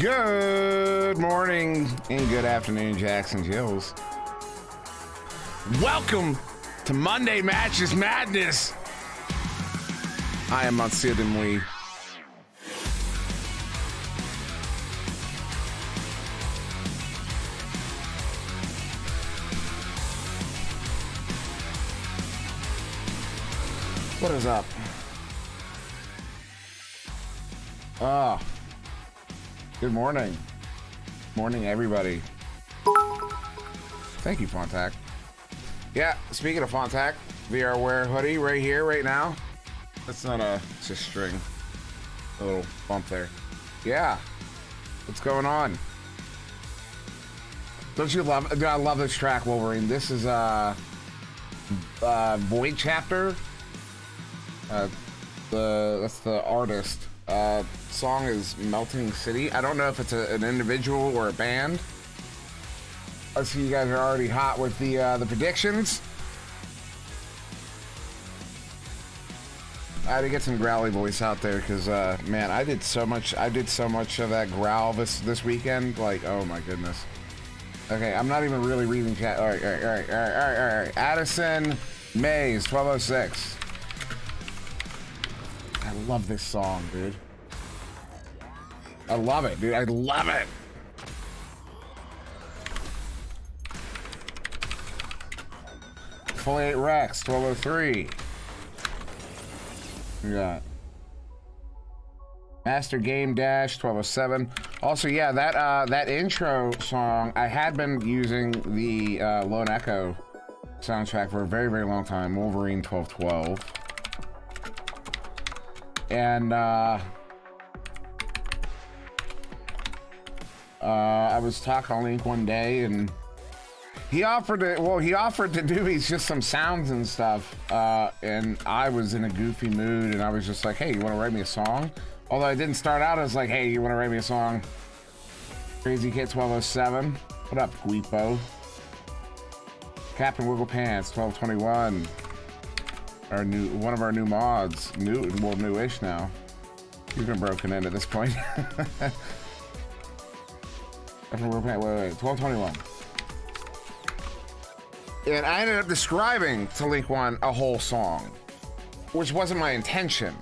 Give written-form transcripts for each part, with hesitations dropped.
Good morning and good afternoon, Jackson Jills. Welcome to Monday Matches Madness. I am Monsieur Demouy. What is up? Good morning. Morning, everybody. Thank you, Fontac. Yeah, speaking of Fontac, VR Wear hoodie right here, right now. That's not it's just string. A little bump there. Yeah. What's going on? Don't you love, dude, I love this track, Wolverine. This is, Void Chapter. That's the artist. Song is Melting City. I don't know if it's an individual or a band. I see you guys are already hot with the predictions. I had to get some growly voice out there because man, I did so much of that growl this weekend. Like, oh my goodness. Okay, I'm not even really reading chat. All right. Addison Mays 1206. I love this song, dude. I love it, dude. I love it. Fully 8 Rex 1203. We got Master Game Dash 1207. Also, yeah, that intro song, I had been using the Lone Echo soundtrack for a very, very long time. Wolverine 1212. And I was talking to Link one day, and he offered to do me just some sounds and stuff. And I was in a goofy mood, and I was just like, "Hey, you want to write me a song?" Although I didn't start out as like, "Hey, you want to write me a song?" Crazy Kid 1207. What up, Guipo? Captain Wiggle Pants 1221. One of our new mods, newish now. He's been broken in at this point. Wait, 1221. And I ended up describing to Link One a whole song, which wasn't my intention.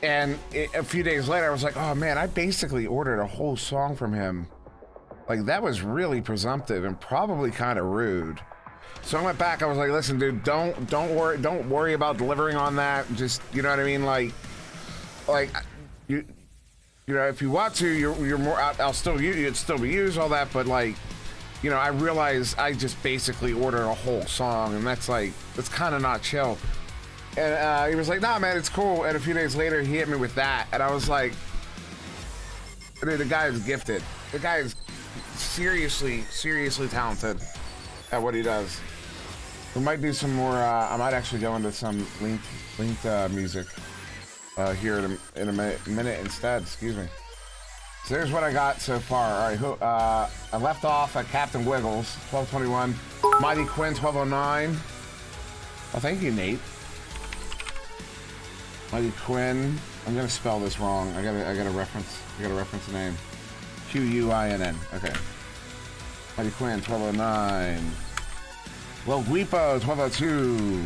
And a few days later, I was like, oh man, I basically ordered a whole song from him. Like, that was really presumptive and probably kind of rude. So I went back. I was like, "Listen, dude, don't worry about delivering on that. Just, you know what I mean? Like you know, if you want to, you're more. I'll still use it. Still be used all that. But like, you know, I realized I just basically ordered a whole song, and that's kind of not chill." And he was like, "Nah, man, it's cool." And a few days later, he hit me with that, and I was like, "Dude, the guy is gifted. The guy is seriously talented at what he does." We might do some more. I might actually go into some linked music here in a minute instead. Excuse me. So here's what I got so far. All right, I left off at Captain Wiggles 1221, Mighty Quinn 1209. Oh, thank you, Nate. Mighty Quinn. I'm gonna spell this wrong. I gotta reference the name. Quinn. Okay. Mighty Quinn 1209. Lil Guipo 1202.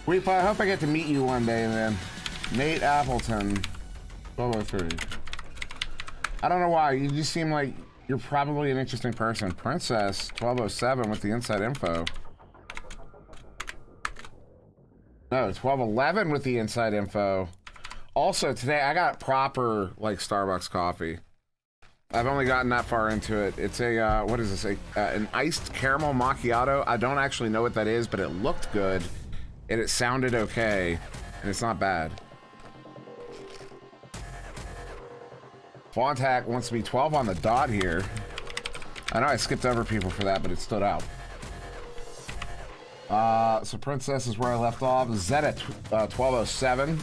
Guipo, I hope I get to meet you one day, man. Nate Appleton 1203. I don't know why, you just seem like you're probably an interesting person. Princess 1207 with the inside info. No, 1211 with the inside info. Also, today I got proper like Starbucks coffee. I've only gotten that far into it. It's a what is this? An iced caramel macchiato. I don't actually know what that is, but it looked good and it sounded okay, and it's not bad. Fontac wants to be 12 on the dot here. I know I skipped over people for that, but it stood out. So Princess is where I left off. Zeta 1207.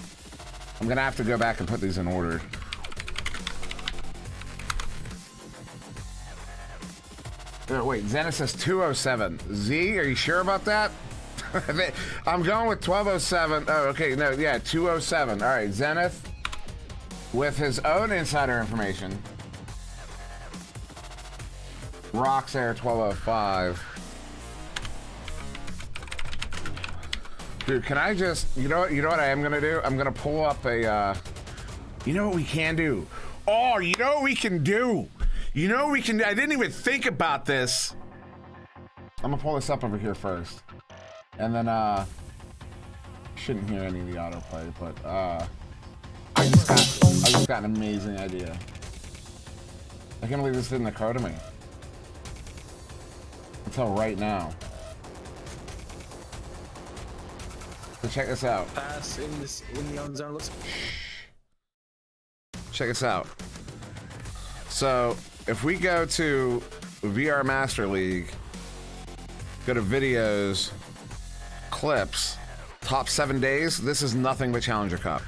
I'm gonna have to go back and put these in order. Wait, Zenith says 207. Z, are you sure about that? I'm going with 1207. Oh, okay, no, yeah, 207. All right, Zenith with his own insider information. Roxair 1205. Dude, can I just, you know what I am gonna do? I'm gonna pull up a, you know what we can do? Oh, you know what we can do? You know what we can do? I didn't even think about this. I'm gonna pull this up over here first. And then, shouldn't hear any of the autoplay, but, I just got an amazing idea. I can't believe this didn't occur to me until right now. So check this out. Pass in the on zone looks. Check this out. So if we go to VR Master League, go to videos, clips, top 7 days, this is nothing but Challenger Cup.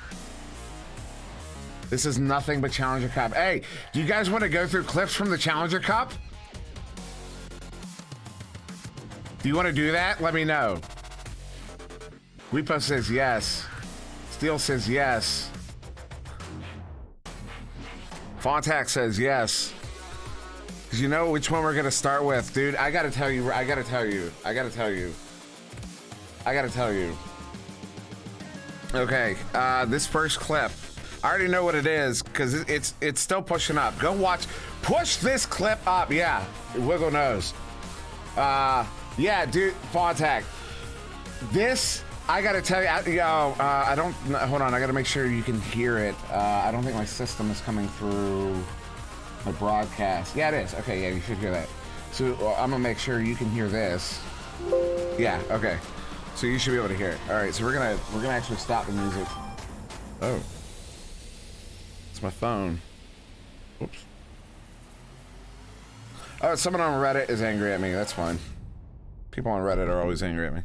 This is nothing but Challenger Cup. Hey, do you guys want to go through clips from the Challenger Cup? Do you want to do that? Let me know. Repo says yes. Steel says yes. Fontac says yes. Because you know which one we're going to start with. Dude, I got to tell you. Okay, this first clip. I already know what it is because it's still pushing up. Go watch. Push this clip up. Yeah, Wiggle knows. Yeah, dude, Fontac. This, I gotta tell you, I don't, hold on, I gotta make sure you can hear it. I don't think my system is coming through my broadcast. Yeah, it is. Okay, yeah, you should hear that. So I'm gonna make sure you can hear this. Yeah, okay. So you should be able to hear it. All right, so we're gonna actually stop the music. Oh, it's my phone. Oops. Oh, someone on Reddit is angry at me. That's fine. People on Reddit are always angry at me.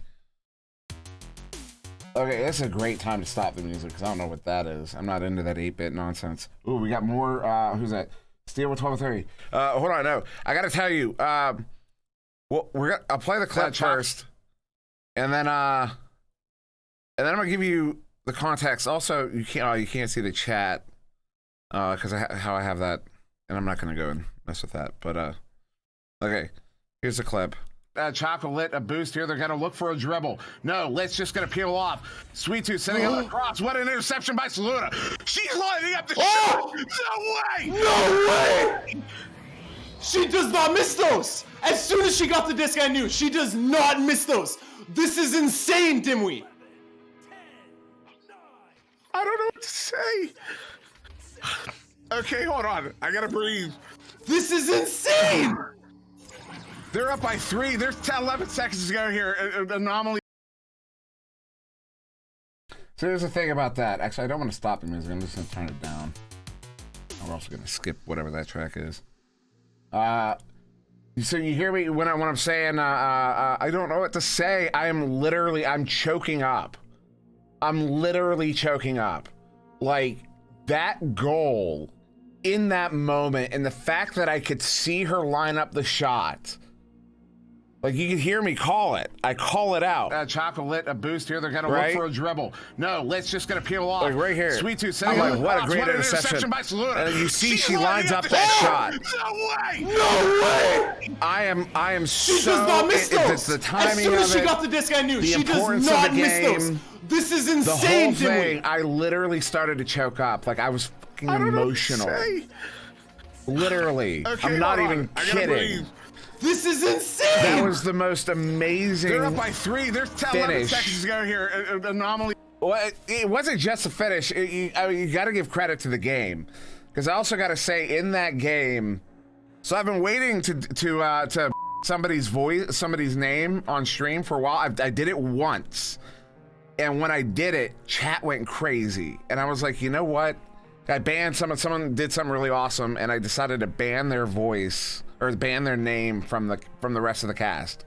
Okay, this is a great time to stop the music because I don't know what that is. I'm not into that 8-bit nonsense. Ooh, we got more. Who's that? Steel with 1230. Hold on, no. I gotta tell you. Well, I'll play the clip first, and then I'm gonna give you the context. Also, you can't see the chat because how I have that, and I'm not gonna go and mess with that. But okay, here's the clip. Chocolate, a boost here. They're going to look for a dribble. No, let's just going to peel off. Sweet Tooth sending up across. What an interception by Saluda. She's lining up the shot. No way. No way. She does not miss those. As soon as she got the disc, I knew. She does not miss those. This is insane, Dimwee. I don't know what to say. Okay, hold on. I got to breathe. This is insane. They're up by 3. There's 11 seconds to go here. Anomaly. So here's the thing about that. Actually, I don't want to stop the music. I'm just going to turn it down. I'm also going to skip whatever that track is. So you hear me when I'm saying I don't know what to say. I'm choking up. I'm literally choking up. Like, that goal in that moment and the fact that I could see her line up the shot. Like, you can hear me call it. I call it out. Chocolate, a boost here. They're going to look for a dribble. No, let's just going to peel off. Like, right here. Sweet Tooth sending like, what a great interception by Saluda. And you see she lines up that shot. No way. No way. I am she so... does not miss those. It's the timing as soon as of she got the disc, I knew. The She importance does not of the miss game, those. This is insane, the whole thing, Dimwee. I literally started to choke up. Like, I was fucking emotional. Literally. Okay, I'm not even kidding. This is insane! That was the most amazing. They're up by 3. There's 11 seconds to go here. Anomaly. Well, it wasn't just a finish. You got to give credit to the game, because I also got to say in that game. So I've been waiting to somebody's name on stream for a while. I did it once, and when I did it, chat went crazy, and I was like, you know what? I banned someone did something really awesome, and I decided to ban their voice or ban their name from the rest of the cast,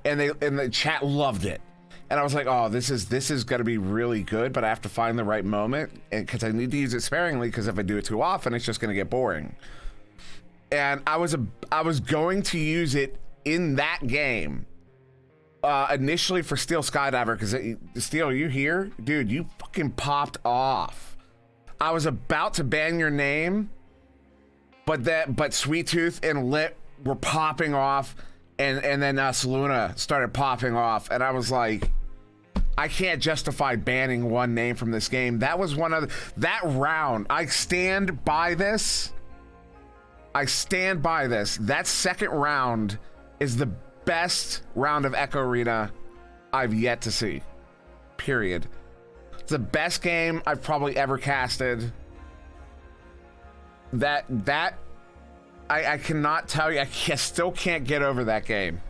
and the chat loved it, and I was like, oh, this is gonna be really good, but I have to find the right moment, because I need to use it sparingly, because if I do it too often, it's just gonna get boring. And I was going to use it in that game, initially for Steel Skydiver, because Steel, you here? Dude, you fucking popped off. I was about to ban your name, but Sweet Tooth and Lit were popping off, and then Saluna started popping off, and I was like, I can't justify banning one name from this game. That was one of that round. I stand by this. That second round is the best round of Echo Arena I've yet to see. Period. It's the best game I've probably ever casted. I cannot tell you. I still can't get over that game.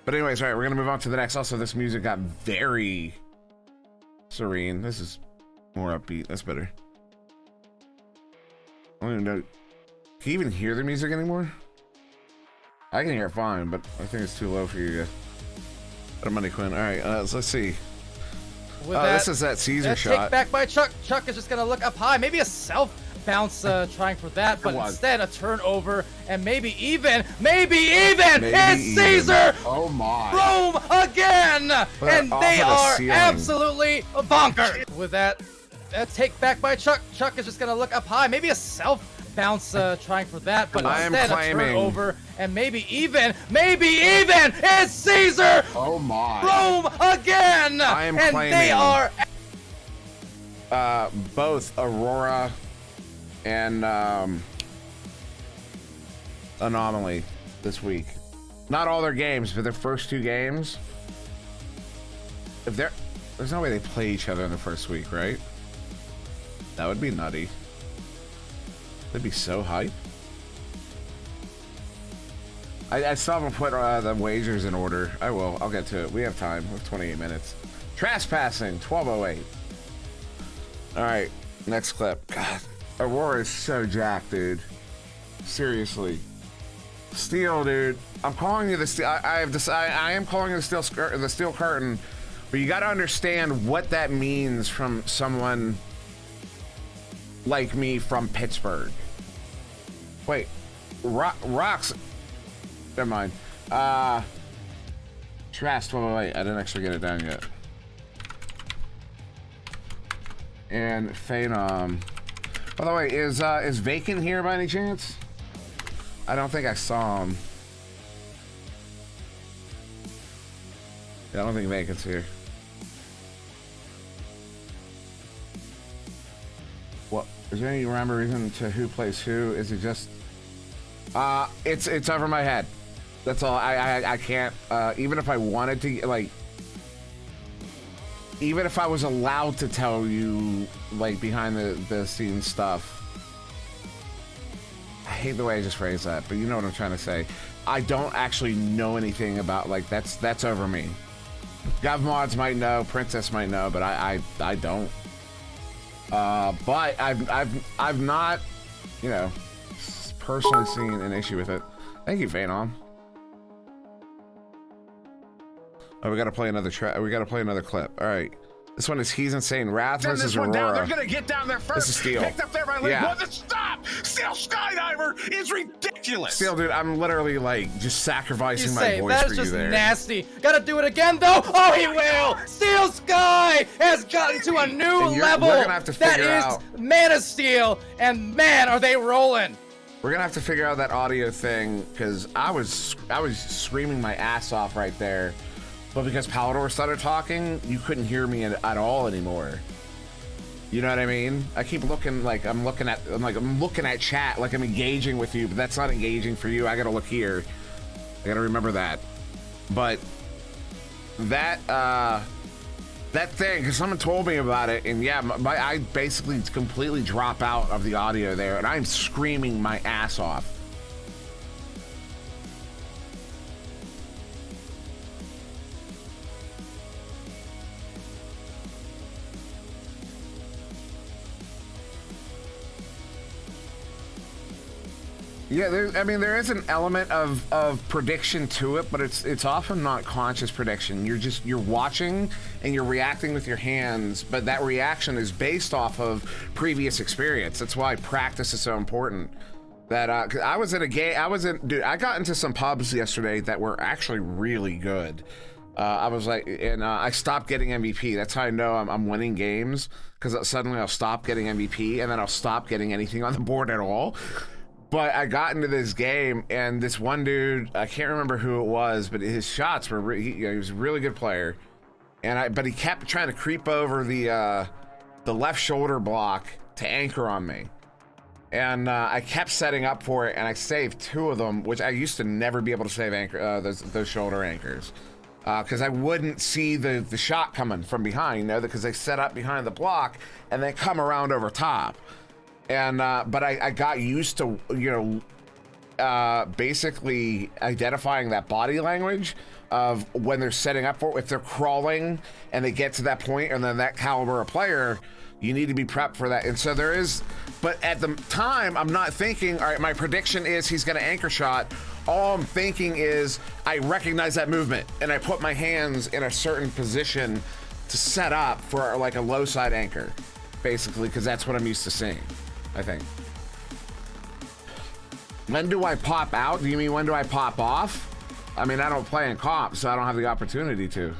But anyways, all right, we're gonna move on to the next. Also, this music got very serene. This is more upbeat. That's better. I don't even know. Can you even hear the music anymore? I can hear it fine, but I think it's too low for you guys. But Money Quinn. All right, so let's see. This is that Caesar shot. Take back by Chuck. Chuck is just gonna look up high. Maybe a self bounce trying for that, but instead a turnover and maybe even it's Caesar. Oh my. Boom again, and they are absolutely bonkers with that. Take back by Chuck. Chuck is just gonna look up high. Maybe a self bounce trying for that, but instead a turnover and maybe even it's Caesar. Oh my. Boom again, I am and claiming they are both Aurora and Anomaly this week. Not all their games, but their first two games. If there's no way they play each other in the first week, right? That would be nutty. That'd be so hype. I still haven't put the wagers in order. I will. I'll get to it. We have time. We have 28 minutes. Trespassing, 12:08. All right, next clip. God, Aurora is so jacked, dude. Seriously. Steel, dude. I'm calling you the steel. I am calling you the steel curtain, but you got to understand what that means from someone like me from Pittsburgh. Wait, rocks. Never mind. Trash 1208. I didn't actually get it down yet. And Phenom. By the way, is Vacant here by any chance? I don't think I saw him. Yeah, I don't think Vacant's here. What? Is there any rhyme or reason to who plays who? Is it just? It's over my head. That's all. I can't. Even if I wanted to, like, even if I was allowed to tell you, like, behind the scenes stuff. I hate the way I just phrased that, but you know what I'm trying to say. I don't actually know anything about, like, that's over me. Gav Mods might know, Princess might know, but I don't. But I've not, you know, personally seen an issue with it. Thank you, Phenom. Oh, we gotta play another we gotta play another clip. All right. This one is He's Insane. Wrath versus Aurora. Down. They're gonna get down there first. This is Steel. Picked up there by Link. Yeah. Stop! Steel Skydiver is ridiculous. Steel, dude, I'm literally like just sacrificing my voice that for is you just there. Nasty. Gotta do it again though. Oh, he will. Steel Sky has gotten to a new level. We're gonna have to figure out. That is Man of Steel, and man, are they rolling. We're gonna have to figure out that audio thing because I was screaming my ass off right there. But because Palador started talking, you couldn't hear me at all anymore. You know what I mean? I keep looking like I'm looking at chat, like I'm engaging with you, but that's not engaging for you. I gotta look here. I gotta remember that. But that thing, because someone told me about it, and yeah, I basically completely drop out of the audio there, and I'm screaming my ass off. Yeah, there is an element of prediction to it, but it's often not conscious prediction. You're watching and you're reacting with your hands, but that reaction is based off of previous experience. That's why practice is so important. That 'cause I was at a game, dude, I got into some pubs yesterday that were actually really good. I was like, and I stopped getting MVP. That's how I know I'm winning games, because suddenly I'll stop getting MVP, and then I'll stop getting anything on the board at all. But I got into this game, and this one dude, I can't remember who it was, but his shots were, he was a really good player. But he kept trying to creep over the left shoulder block to anchor on me. And I kept setting up for it, and I saved 2 of them, which I used to never be able to save those shoulder anchors. Because I wouldn't see the shot coming from behind, you know, because they set up behind the block and they come around over top. And but I got used to, you know, basically identifying that body language of when they're setting up for it. If they're crawling and they get to that point, and then that caliber of player, you need to be prepped for that. And so there is, but at the time, I'm not thinking, all right, my prediction is he's going to anchor shot. All I'm thinking is I recognize that movement, and I put my hands in a certain position to set up for like a low side anchor, basically, because that's what I'm used to seeing, I think. When do I pop out? Do you mean when do I pop off? I mean, I don't play in comp, so I don't have the opportunity to.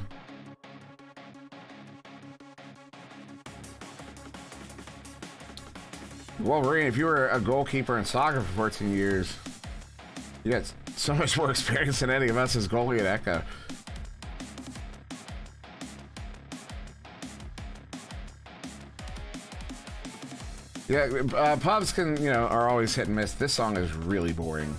Wolverine, if you were a goalkeeper in soccer for 14 years, you got so much more experience than any of us as goalie at Echo. Yeah, pubs can, you know, are always hit and miss. This song is really boring.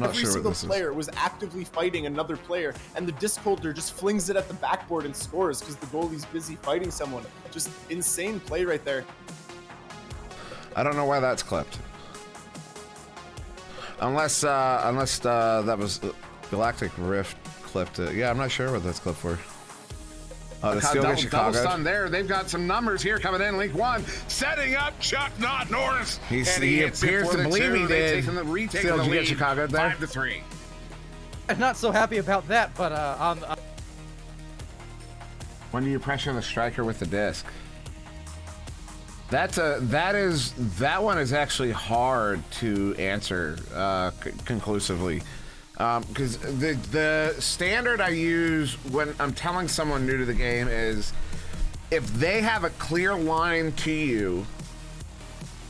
Every single player was actively fighting another player, and the disc holder just flings it at the backboard and scores because the goalie's busy fighting someone. Just insane play right there. I don't know why that's clipped. Unless that was Galactic Rift clipped it. Yeah, I'm not sure what that's clipped for. The Steel double, Chicago. double stun there. They've got some numbers here coming in. Link 1 setting up Chuck Not Norris. He appears to believe he did. Retaking the lead, Chicago there. 5-3. I'm not so happy about that, but When do you pressure the striker with the disc? That one is actually hard to answer conclusively. Because the standard I use when I'm telling someone new to the game is if they have a clear line to you,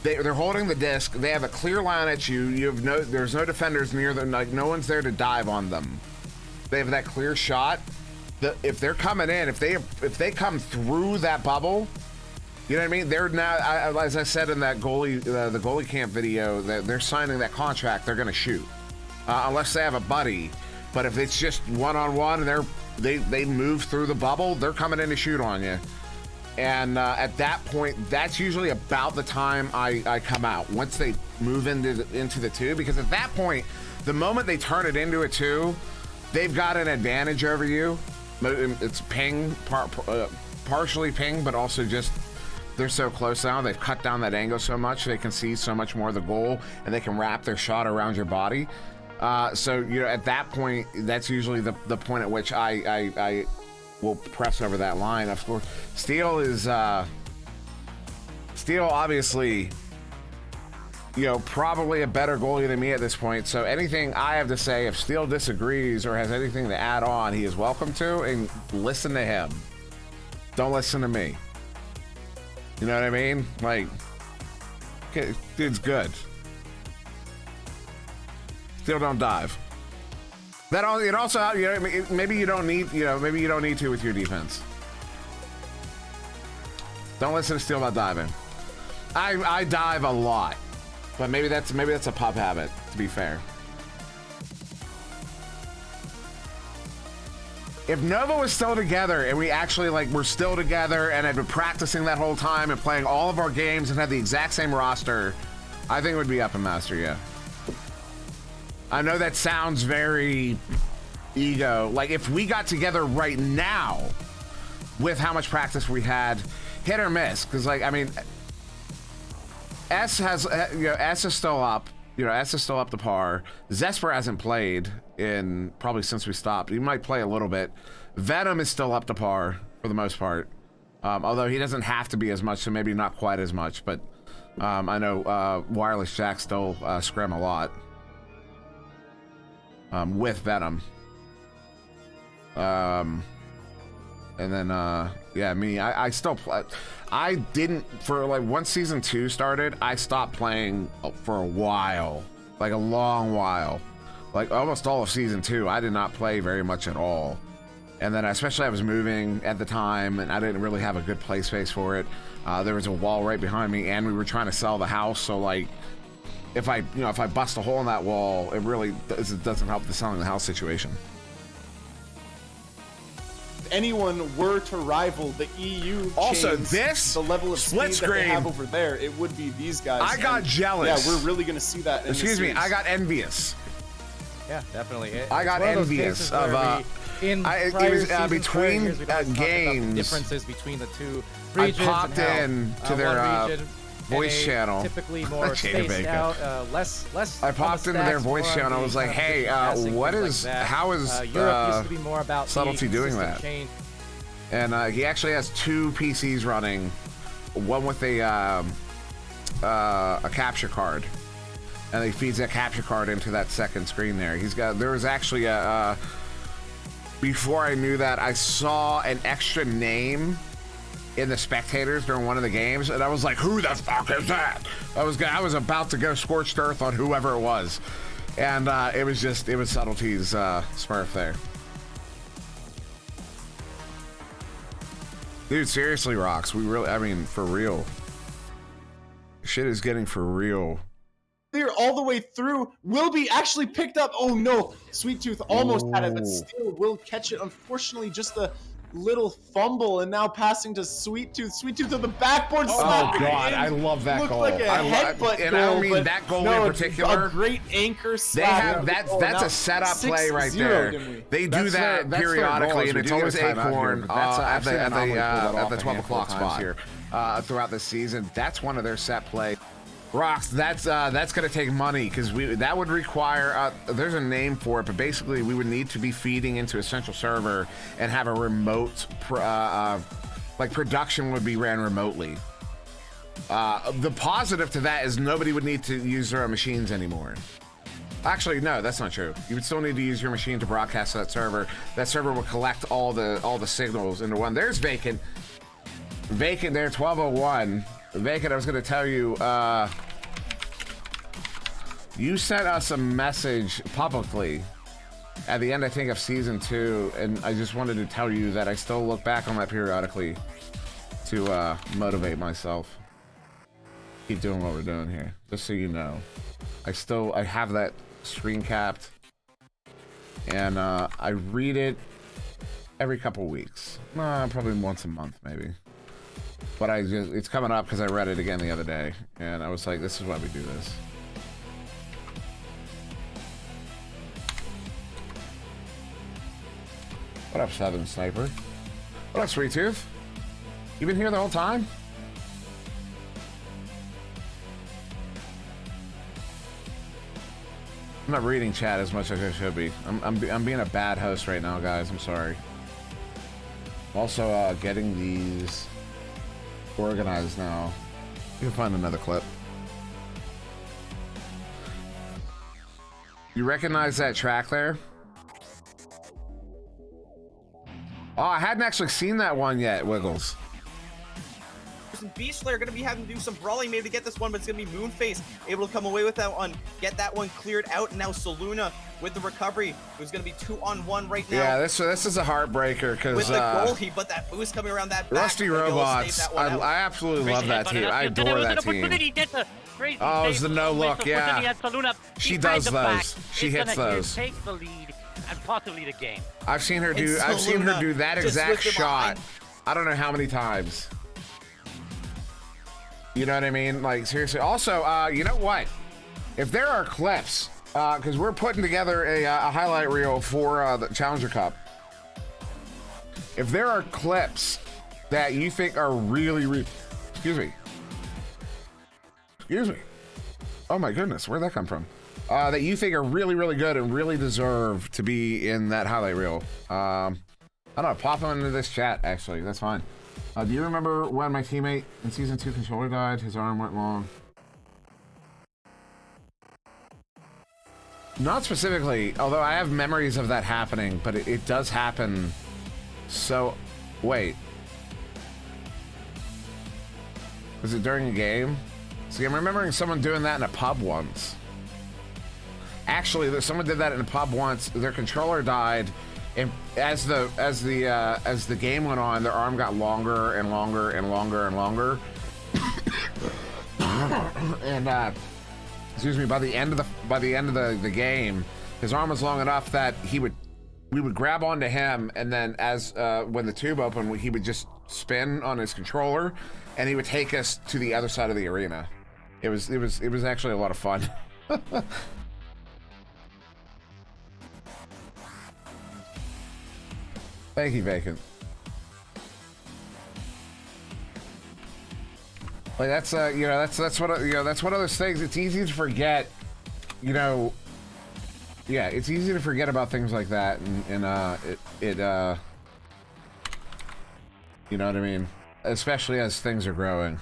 they're holding the disc, they have a clear line at you, there's no defenders near them, like no one's there to dive on them. They have that clear shot. If they're coming in, if they come through that bubble, you know what I mean? They're now, as I said in that the goalie camp video, they're signing that contract. They're gonna shoot. Unless they have a buddy, but if it's just one-on-one and they move through the bubble, they're coming in to shoot on you. And at that point, that's usually about the time I come out, once they move into the 2, because at that point, the moment they turn it into a 2, they've got an advantage over you. It's ping, partially ping, but also just they're so close now. They've cut down that angle so much, they can see so much more of the goal, and they can wrap their shot around your body. So, you know, at that point, that's usually the point at which I will press over that line. Of course, Steel obviously, you know, probably a better goalie than me at this point. So anything I have to say, if Steel disagrees or has anything to add on, he is welcome to, and listen to him. Don't listen to me. You know what I mean? Like, okay, dude's good. Still don't dive. It also, you know, maybe you don't need to with your defense. Don't listen to Steel about diving. I dive a lot, but maybe that's a pub habit, to be fair. If Nova was still together and we actually were still together and had been practicing that whole time and playing all of our games and had the exact same roster, I think it would be up in Master, yeah. I know that sounds very ego. Like, if we got together right now with how much practice we had, hit or miss, because, like, I mean, S is still up. You know, S is still up to par. Zesper hasn't played in probably since we stopped. He might play a little bit. Venom is still up to par for the most part. Although he doesn't have to be as much, so maybe not quite as much. But I know Wireless Jack still scrim a lot. with Venom. And then yeah, me, I still play. I didn't, for like once season 2 started, I stopped playing for a while, like a long while, like almost all of season 2. I did not play very much at all. And then especially I was moving at the time and I didn't really have a good play space for it. There was a wall right behind me and we were trying to sell the house. So like if I bust a hole in that wall, it really doesn't help the selling the house situation. Anyone were to rival the EU also chains, this the level of split speed screen that they have over there, it would be these guys. I got jealous. Yeah, we're really gonna see that. Excuse me, I got envious. Yeah, definitely. I got envious of in it was between games. Differences between the two regions. I popped in to their voice channel. Typically more spaced out, less. I popped into their voice channel. I was like, "Hey, what is? How is Europe used to be more about Subtlety doing that?" And he actually has 2 PCs running, one with a capture card, and he feeds that capture card into that second screen there. There was actually before I knew that, I saw an extra name in the spectators during one of the games, and I was like, who the fuck is that? I was about to go scorched earth on whoever it was, and it was Subtlety's Smurf there. Dude, seriously, Rocks, we really, I mean, for real. Shit is getting for real. Clear all the way through. Will be actually picked up. Oh no, Sweet Tooth almost had it, but still will catch it. Unfortunately, just a little fumble, and now passing to Sweet Tooth. Sweet Tooth on the backboard. Oh god, I love that goal. Like a headbutt and I don't mean that goal in particular. A great anchor slap. They have that's a setup play right there. They do that periodically, and it's always Acorn at the 12 o'clock spot here throughout the season. That's one of their set play. Rocks, that's gonna take money because that would require there's a name for it, but basically we would need to be feeding into a central server and have a remote like production would be ran remotely. The positive to that is nobody would need to use their own machines anymore. Actually, no, that's not true. You would still need to use your machine to broadcast to that server. That server would collect all the signals into one. There's Vacant there, 1201. Vacant, I was going to tell you, you sent us a message publicly at the end, I think, of season 2, and I just wanted to tell you that I still look back on that periodically to motivate myself. Keep doing what we're doing here, just so you know. I have that screen capped, and I read it every couple weeks, probably once a month, maybe. But it's coming up because I read it again the other day, and I was like, this is why we do this. What up, Southern Sniper? What up, Sweet Tooth? You been here the whole time? I'm not reading chat as much as I should be. I'm being a bad host right now, guys. I'm sorry. I'm also getting these organized now. You can find another clip. You recognize that track there? Oh, I hadn't actually seen that one yet, Wiggles. Beast Slayer gonna be having to do some brawling maybe to get this one, but it's gonna be Moonface able to come away with that one, get that one cleared out, and now Saluna with the recovery, who's gonna be 2-on-1 right now. Yeah, this is a heartbreaker because with the goal, but that boost coming around that back, Rusty Robots. I absolutely love that team. I adore that team. Oh, it's the no look, yeah. She does those. She hits those. Take the lead and possibly the game. I've seen her do that exact shot. I don't know how many times. You know what I mean? Like, seriously. Also, you know what? If there are clips, because we're putting together a highlight reel for the Challenger Cup. If there are clips that you think are really, excuse me. Oh my goodness, where'd that come from? That you think are really good and really deserve to be in that highlight reel. I don't know, pop them into this chat, actually. That's fine. Do you remember when my teammate in season 2 controller died? His arm went long. Not specifically, although I have memories of that happening, but it does happen. So, wait. Was it during a game? See, I'm remembering someone doing that in a pub once. Actually, someone did that in a pub once. Their controller died, and as the game went on, their arm got longer and longer and longer and longer. And excuse me. By the end of the game, his arm was long enough that we would grab onto him, and then when the tube opened, he would just spin on his controller, and he would take us to the other side of the arena. It was actually a lot of fun. Thank you, Vacant. Like that's you know that's one of those things. It's easy to forget, you know. Yeah, it's easy to forget about things like that, and you know what I mean, especially as things are growing.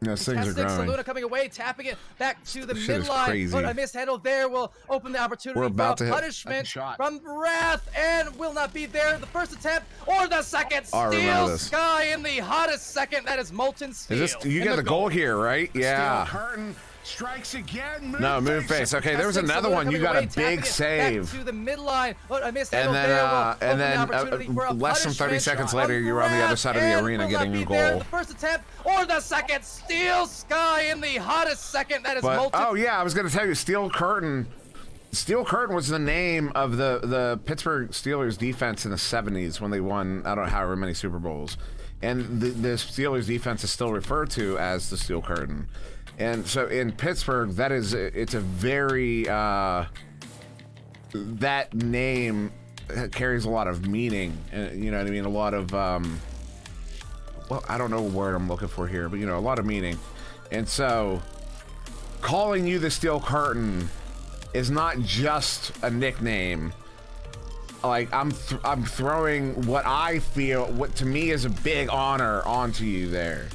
No, things are growing. Saluna coming away, tapping it back to the Shit is midline. crazy. But a mishandle there will open the opportunity We're about for to a hit punishment a shot. from Wrath, and will not be there. The first attempt or the second. I remember Steel this. Sky in the hottest second. That is Molten Steel. Is this you in got the goal here, right? Yeah. Steel curtain strikes again. No, Moonface. Okay, there was another one. You got a big save. To the midline. A And mishandle then, there will open the and opportunity then for a less than 30 punishment seconds from later, you're on the other side of the Wrath, arena and getting will a not be there. goal. The first attempt or the second. Steel Sky in the hottest second. That is But Molten. oh yeah, I was gonna tell you, Steel Curtain. Steel Curtain was the name of the Pittsburgh Steelers defense in the 70s when they won, I don't know, however many Super Bowls. And the Steelers defense is still referred to as the Steel Curtain. And so in Pittsburgh, it's a very, that name carries a lot of meaning. You know what I mean? A lot of, well, I don't know what word I'm looking for here, but, you know, a lot of meaning. And so calling you the Steel Curtain is not just a nickname. Like I'm throwing what I feel, what to me is a big honor onto you there.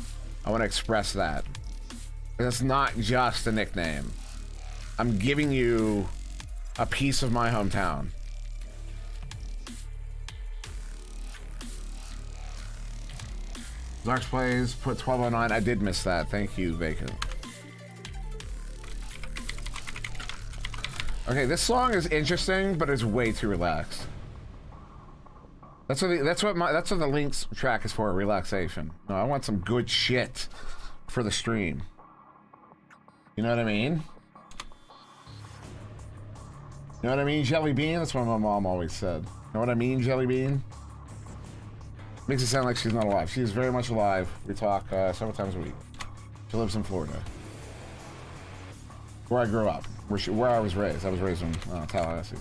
I want to express that. It's not just a nickname. I'm giving you a piece of my hometown. Zarks plays, put 1209. I did miss that. Thank you, Bacon. Okay, this song is interesting, but it's way too relaxed. That's what the Link's track is for, relaxation. No, I want some good shit for the stream. You know what I mean? You know what I mean, Jelly Bean? That's what my mom always said. Know what I mean, Jelly Bean? Makes it sound like she's not alive. She is very much alive. We talk several times a week. She lives in Florida, where I grew up, where I was raised. I was raised in Tallahassee.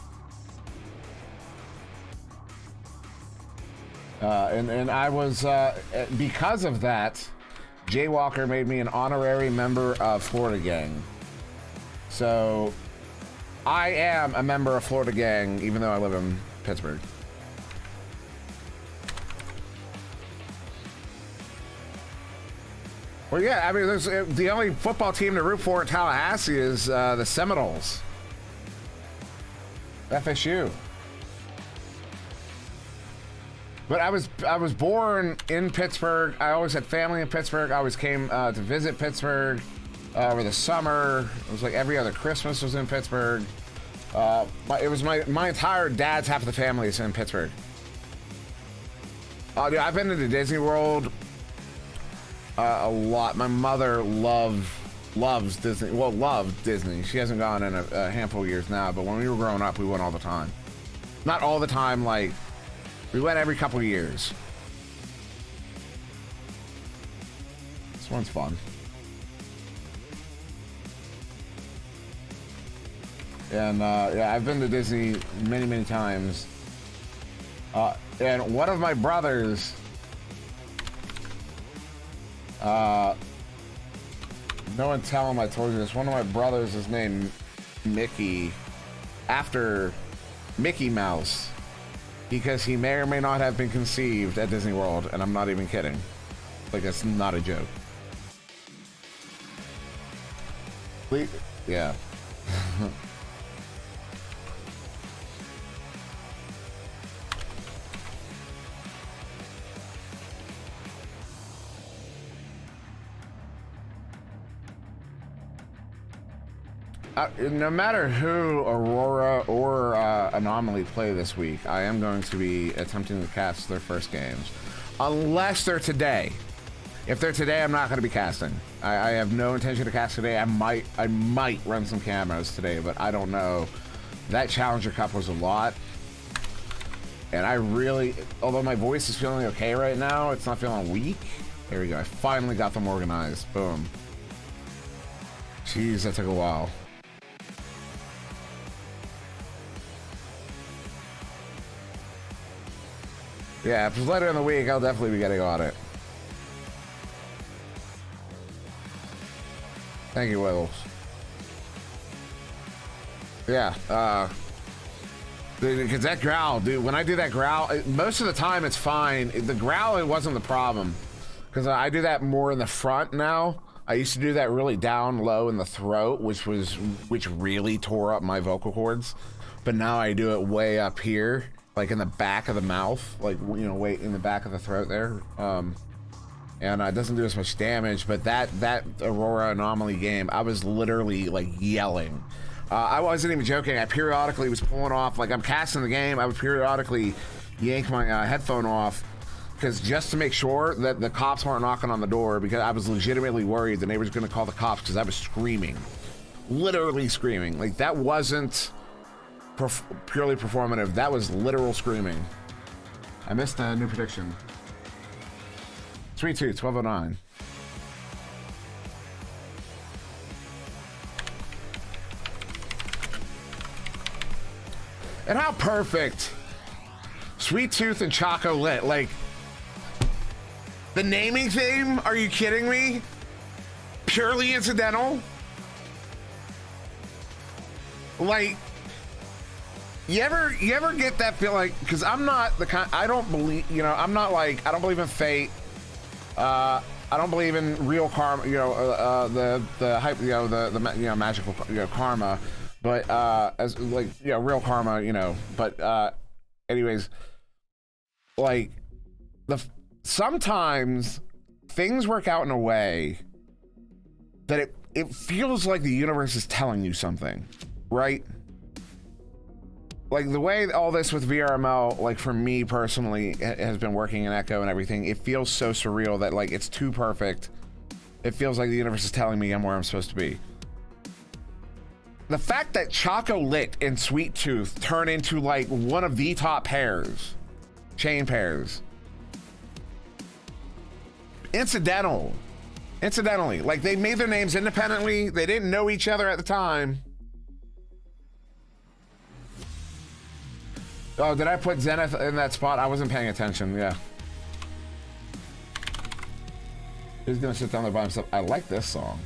And I was, because of that, Jay Walker made me an honorary member of Florida Gang. So I am a member of Florida Gang, even though I live in Pittsburgh. Well, yeah, I mean, there's the only football team to root for in Tallahassee is the Seminoles. FSU. But I was born in Pittsburgh. I always had family in Pittsburgh. I always came to visit Pittsburgh over the summer. It was like every other Christmas was in Pittsburgh. It was my entire dad's half of the family is in Pittsburgh. Dude, I've been to Disney World a lot. My mother loves Disney. Well, loved Disney. She hasn't gone in a handful of years now, but when we were growing up, we went all the time. Not all the time, like, we went every couple of years. This one's fun. And yeah, I've been to Disney many, many times. And one of my brothers, no one tell him I told you this. One of my brothers is named Mickey, after Mickey Mouse, because he may or may not have been conceived at Disney World, and I'm not even kidding. Like, that's not a joke. Yeah. No matter who Aurora or Anomaly play this week, I am going to be attempting to cast their first games. Unless they're today. If they're today, I'm not going to be casting. I have no intention to cast today. I might run some camos today, but I don't know. That Challenger Cup was a lot. And I really, although my voice is feeling okay right now, it's not feeling weak. There we go. I finally got them organized. Boom. Jeez, that took a while. Yeah, if it's later in the week, I'll definitely be getting on it. Thank you, Wills. Yeah, because that growl, dude, when I do that growl, most of the time it's fine. The growl, it wasn't the problem. Because I do that more in the front now. I used to do that really down low in the throat, which really tore up my vocal cords. But now I do it way up here, like in the back of the mouth, like, you know, way in the back of the throat there. And it doesn't do as much damage, but that Aurora Anomaly game, I was literally like yelling. I wasn't even joking. I periodically was pulling off, like I'm casting the game, I would periodically yank my headphone off, because just to make sure that the cops weren't knocking on the door, because I was legitimately worried the neighbors were gonna call the cops because I was screaming. Literally screaming. Like that wasn't purely performative, that was literal screaming. I missed a new prediction. 3-2, 1209. And how perfect. Sweet Tooth and Choco Lit. Like, the naming theme? Are you kidding me? Purely incidental? Like, you ever get that feel like, because I'm not the kind, I don't believe, you know, I'm not like, I don't believe in fate. I don't believe in real karma, you know, the hype, you know, the magical, you know, karma, but as like, you know, real karma, you know, but anyways, like sometimes things work out in a way that it feels like the universe is telling you something, right? Like the way all this with VRML, like for me personally, has been working in Echo and everything, it feels so surreal that like it's too perfect. It feels like the universe is telling me I'm where I'm supposed to be. The fact that Choco Lit and Sweet Tooth turn into like one of the top pairs, chain pairs. Incidentally, like they made their names independently. They didn't know each other at the time. Oh, did I put Zenith in that spot? I wasn't paying attention, yeah. He's gonna sit down there by himself. I like this song.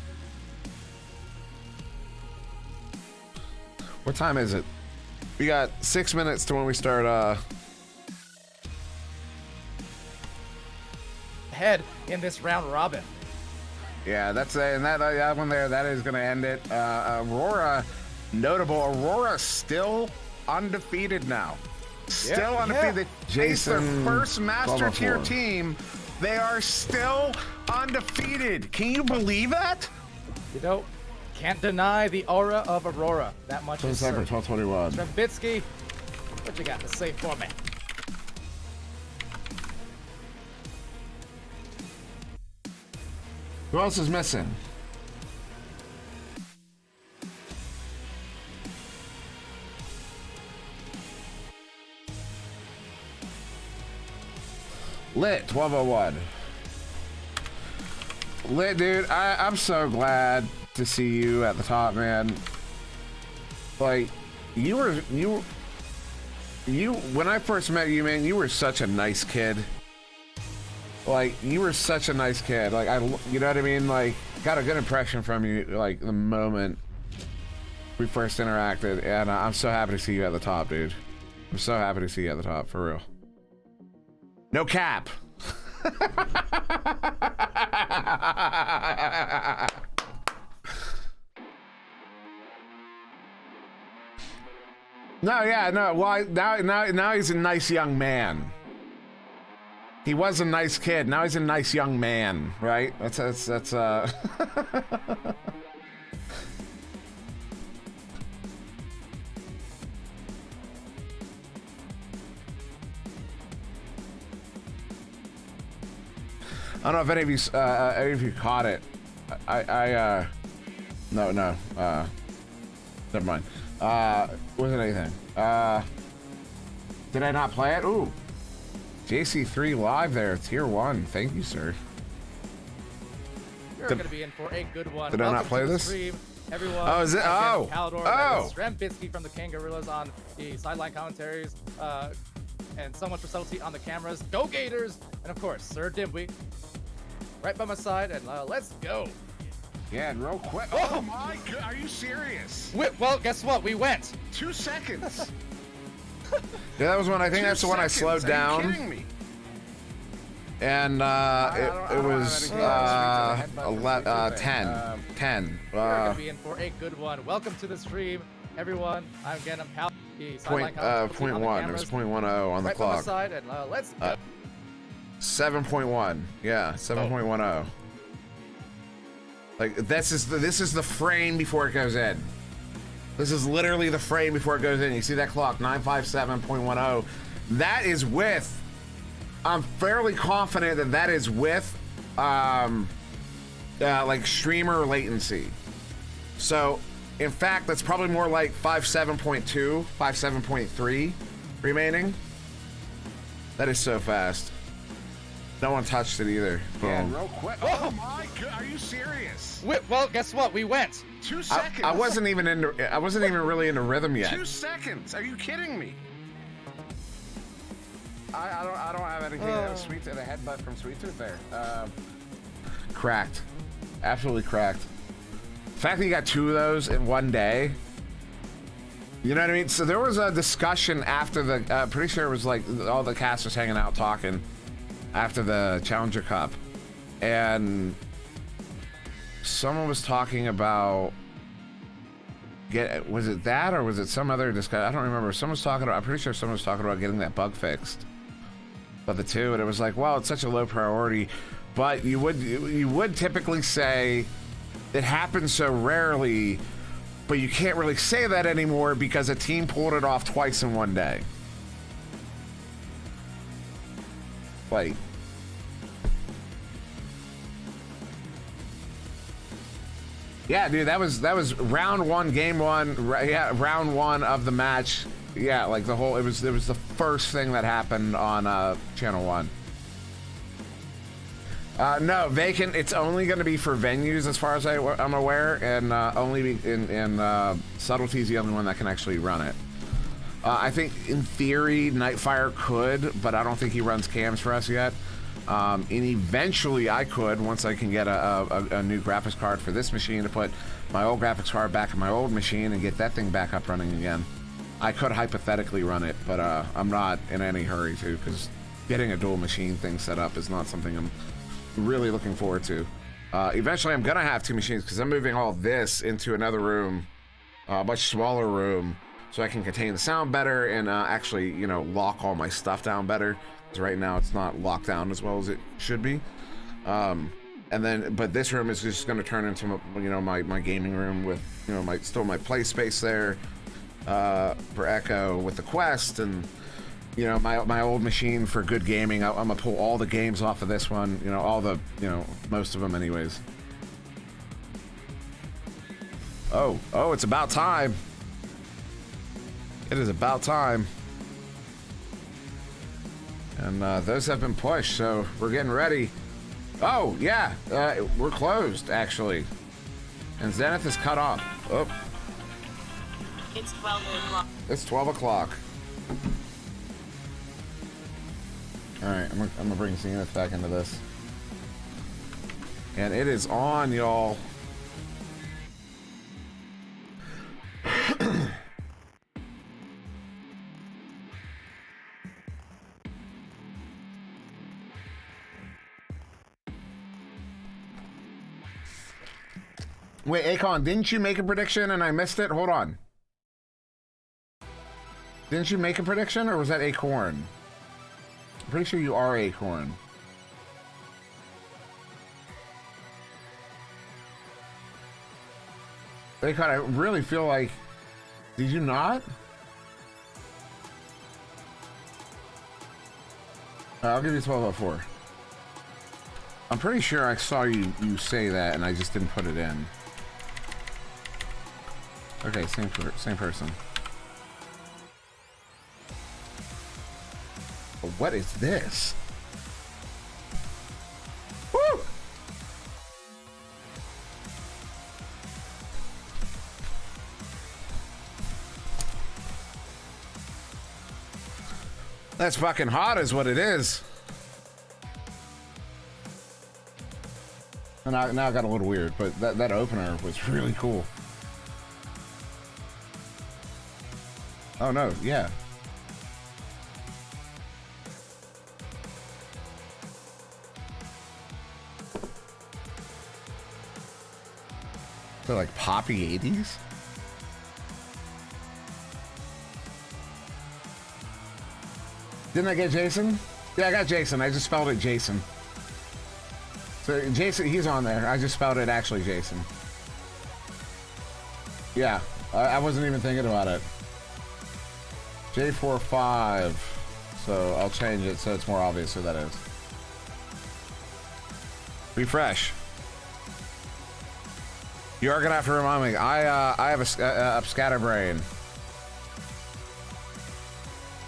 What time is it? We got 6 minutes to when we start, Head in this round robin. Yeah, that's and that one there, that is gonna end it. Aurora, notable. Aurora still undefeated now. Still undefeated. Jason, their first master tier team. They are still undefeated. Can you believe that? You know, can't deny the aura of Aurora. That much is certain. 1221. Trembitsky, what you got to say for me? Who else is missing? Lit 1201. Lit, dude, I'm so glad to see you at the top, man. Like, you when I first met you, man, you were such a nice kid. Like, you were such a nice kid. Like, you know what I mean? Like, got a good impression from you, like, the moment we first interacted, and I'm so happy to see you at the top, dude. I'm so happy to see you at the top, for real. No cap. No, yeah, no. Well, now he's a nice young man. He was a nice kid. Now he's a nice young man, right? That's I don't know if any of you caught it. No, never mind. Wasn't anything. Did I not play it? Ooh. JC3 live there, tier 1. Thank you, sir. You're going to be in for a good one. Did I not play this? Stream, everyone. Oh, is it? Oh. Oh. Strembitsky from the Kangaroos on the sideline commentaries. And so much for subtlety on the cameras. Go Gators! And of course, Sir Dimwee. Right by my side, and let's go. Yeah, and real quick. Oh my god, are you serious? Well, guess what? We went. 2 seconds. Yeah, that was when I think that's the one I slowed down. Are you kidding me? And it was 10. We're gonna be in for a good one. Welcome to the stream, everyone. I'm Pal. Point 0.1. It was 0.10 on the clock. By my side, and let's go. 7.1. Yeah, 7.10. Like this is the frame before it goes in. This is literally the frame before it goes in. You see that clock, 957.10. That is with. I'm fairly confident that is with, like streamer latency. So, in fact, that's probably more like 57.2, 57.3 remaining. That is so fast. No one touched it either. Yeah, Boom. real quick. Oh my god, are you serious? Well, guess what? We went. 2 seconds. I wasn't even really into rhythm yet. 2 seconds. Are you kidding me? I don't have anything sweet to the headbutt from Sweet Tooth there. Cracked. Absolutely cracked. The fact that you got 2 of those in one day. You know what I mean? So there was a discussion after the pretty sure it was like all the cast was hanging out talking after the Challenger Cup, and someone was talking about was it that or was it some other discussion? I don't remember. Someone was talking about, I'm pretty sure someone was talking about getting that bug fixed. But the 2, and it was like, well, it's such a low priority, but you would typically say it happens so rarely, but you can't really say that anymore because a team pulled it off twice in one day. Like, yeah, dude, that was round 1, game 1. Yeah, round 1 of the match. Yeah, like the whole. It was the first thing that happened on Channel 1. No, vacant. It's only going to be for venues, as far as I'm aware, and only in Subtlety's the only one that can actually run it. I think in theory Nightfire could, but I don't think he runs cams for us yet. And eventually I could, once I can get a new graphics card for this machine, to put my old graphics card back in my old machine and get that thing back up running again. I could hypothetically run it, but I'm not in any hurry to, because getting a dual machine thing set up is not something I'm really looking forward to. Eventually I'm gonna have 2 machines, because I'm moving all this into another room, a much smaller room, so I can contain the sound better and actually, you know, lock all my stuff down better. Because right now it's not locked down as well as it should be. And then, but this room is just going to turn into, my gaming room with, still my play space there for Echo with the Quest, and my old machine for good gaming. I'm gonna pull all the games off of this one. Most of them, anyways. Oh, it's about time. It is about time. And those have been pushed, so we're getting ready. Oh, yeah, we're closed, actually. And Zenith is cut off. Oh. It's 12 o'clock. It's 12 o'clock. All right, I'm gonna bring Zenith back into this. And it is on, y'all. Wait, Akon, didn't you make a prediction and I missed it? Hold on. Didn't you make a prediction, or was that Acorn? I'm pretty sure you are Acorn. Acorn, I really feel like... Did you not? I'll give you 1204. I'm pretty sure I saw you say that, and I just didn't put it in. Okay, same person. But what is this? Woo! That's fucking hot is what it is. And now it got a little weird, but that opener was really cool. Oh no, yeah. They're like poppy 80s? Didn't I get Jason? Yeah, I got Jason. I just spelled it Jason. So Jason, he's on there. I just spelled it actually Jason. Yeah, I wasn't even thinking about it. J45. So I'll change it so it's more obvious who that is. Refresh. You are gonna have to remind me. I have a scatterbrain.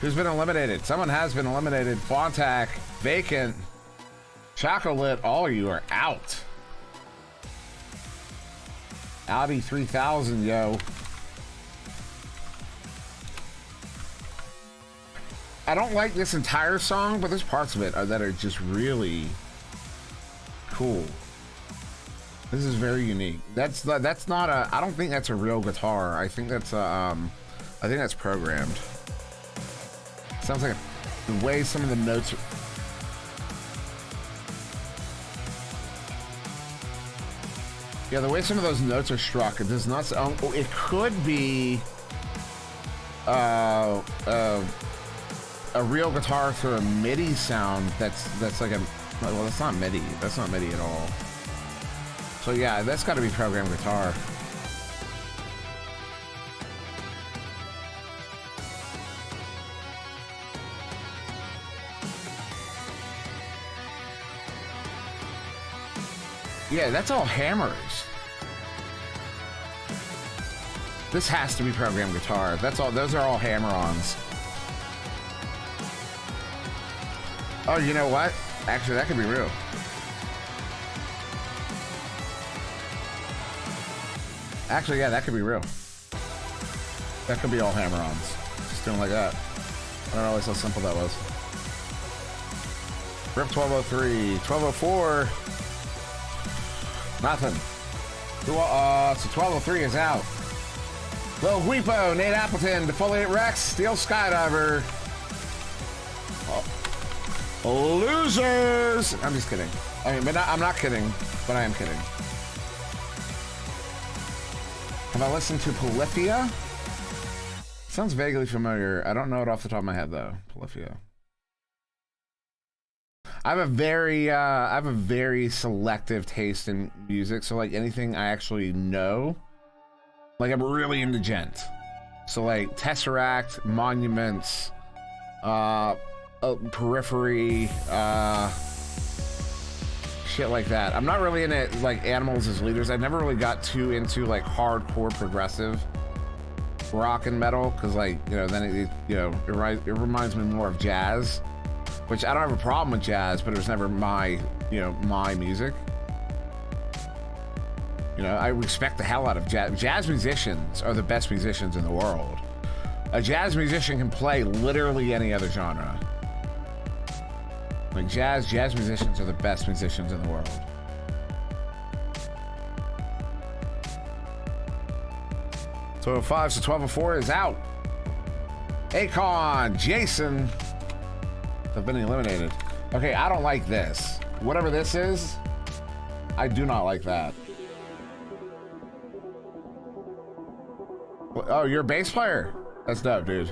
Who's been eliminated? Someone has been eliminated. Fontac, Vacant, Chocolate, all of you are out. Audi 3000, yo. I don't like this entire song, but there's parts of it that are just really cool. This is very unique. That's not a. I don't think that's a real guitar. I think that's I think that's programmed. Sounds like the way some of the notes. Yeah, the way some of those notes are struck, it does not sound. Oh, it could be a real guitar through a MIDI sound. That's like a. Well, that's not MIDI. That's not MIDI at all. So yeah, that's got to be programmed guitar. Yeah, that's all hammers. This has to be programmed guitar. That's all. Those are all hammer-ons. Oh, you know what? Actually, that could be real. Actually, yeah, that could be real. That could be all hammer-ons. Just doing like that. I don't realize how simple that was. Rip 1203, 1204. Nothing. So 1203 is out. Lil Guipo, Nate Appleton, Defoliate Rex, Steel Skydiver. Oh. Losers! I'm just kidding. I mean, but I'm not kidding, but I am kidding. Have I listened to Polyphia? Sounds vaguely familiar. I don't know it off the top of my head though. Polyphia. I have a very selective taste in music. So like anything I actually know, like I'm really into gent. So like Tesseract, Monuments, Periphery, shit like that. I'm not really into like Animals as Leaders. I never really got too into like hardcore progressive rock and metal because like, you know, then it reminds me more of jazz. Which I don't have a problem with jazz, but it was never my, you know, my music. You know, I respect the hell out of jazz. Jazz musicians are the best musicians in the world. A jazz musician can play literally any other genre. Like jazz musicians are the best musicians in the world. So 1205 to 1204 is out. Akon, Jason. Have been eliminated. Okay, I don't like this. Whatever this is, I do not like that. Oh, you're a bass player? That's dope, dude.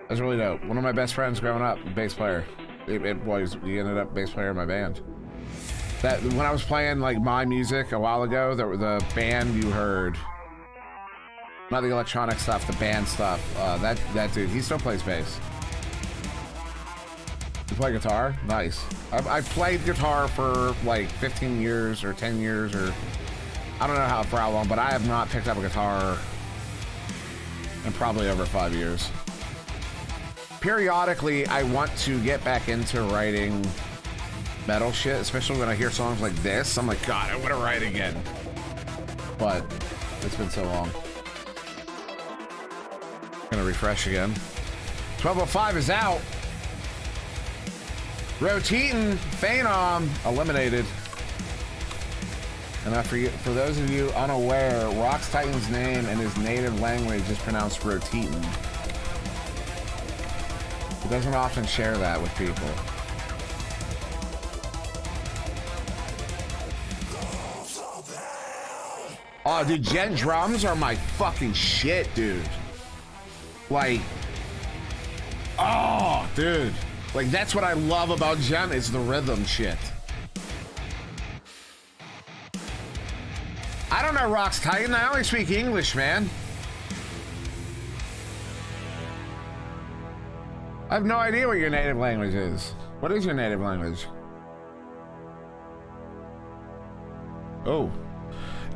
That's really dope. One of my best friends growing up, bass player. He ended up bass player in my band. That when I was playing like my music a while ago, the band you heard, not the electronic stuff, the band stuff. That dude, he still plays bass. You play guitar? Nice. I played guitar for like 15 years or 10 years or I don't know for how long, but I have not picked up a guitar in probably over 5 years. Periodically, I want to get back into writing metal shit, especially when I hear songs like this. I'm like, God, I want to write again. But it's been so long. Gonna refresh again. 1205 is out. Roteaton, Phenom, eliminated. And for those of you unaware, Rox Titan's name in his native language is pronounced Roteaton. He doesn't often share that with people. Oh, dude, Gen drums are my fucking shit, dude. Like, oh, dude. Like, that's what I love about Gen is the rhythm shit. I don't know Rox Titan. I only speak English, man. I have no idea what your native language is. What is your native language? Oh.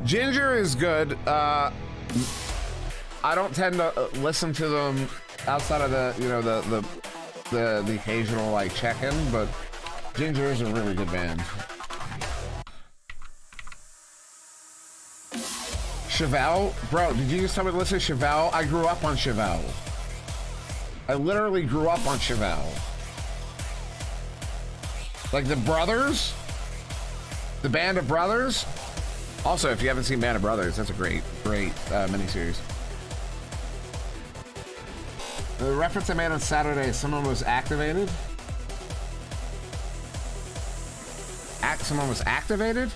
Ginger is good. I don't tend to listen to them outside of the, you know, the occasional like check-in, but Ginger is a really good band. Chevelle? Bro, did you just tell me to listen to Chevelle? I grew up on Chevelle. I literally grew up on Chevelle. Like the Brothers? The Band of Brothers? Also, if you haven't seen Band of Brothers, that's a great miniseries. The reference I made on Saturday, someone was activated? Someone was activated?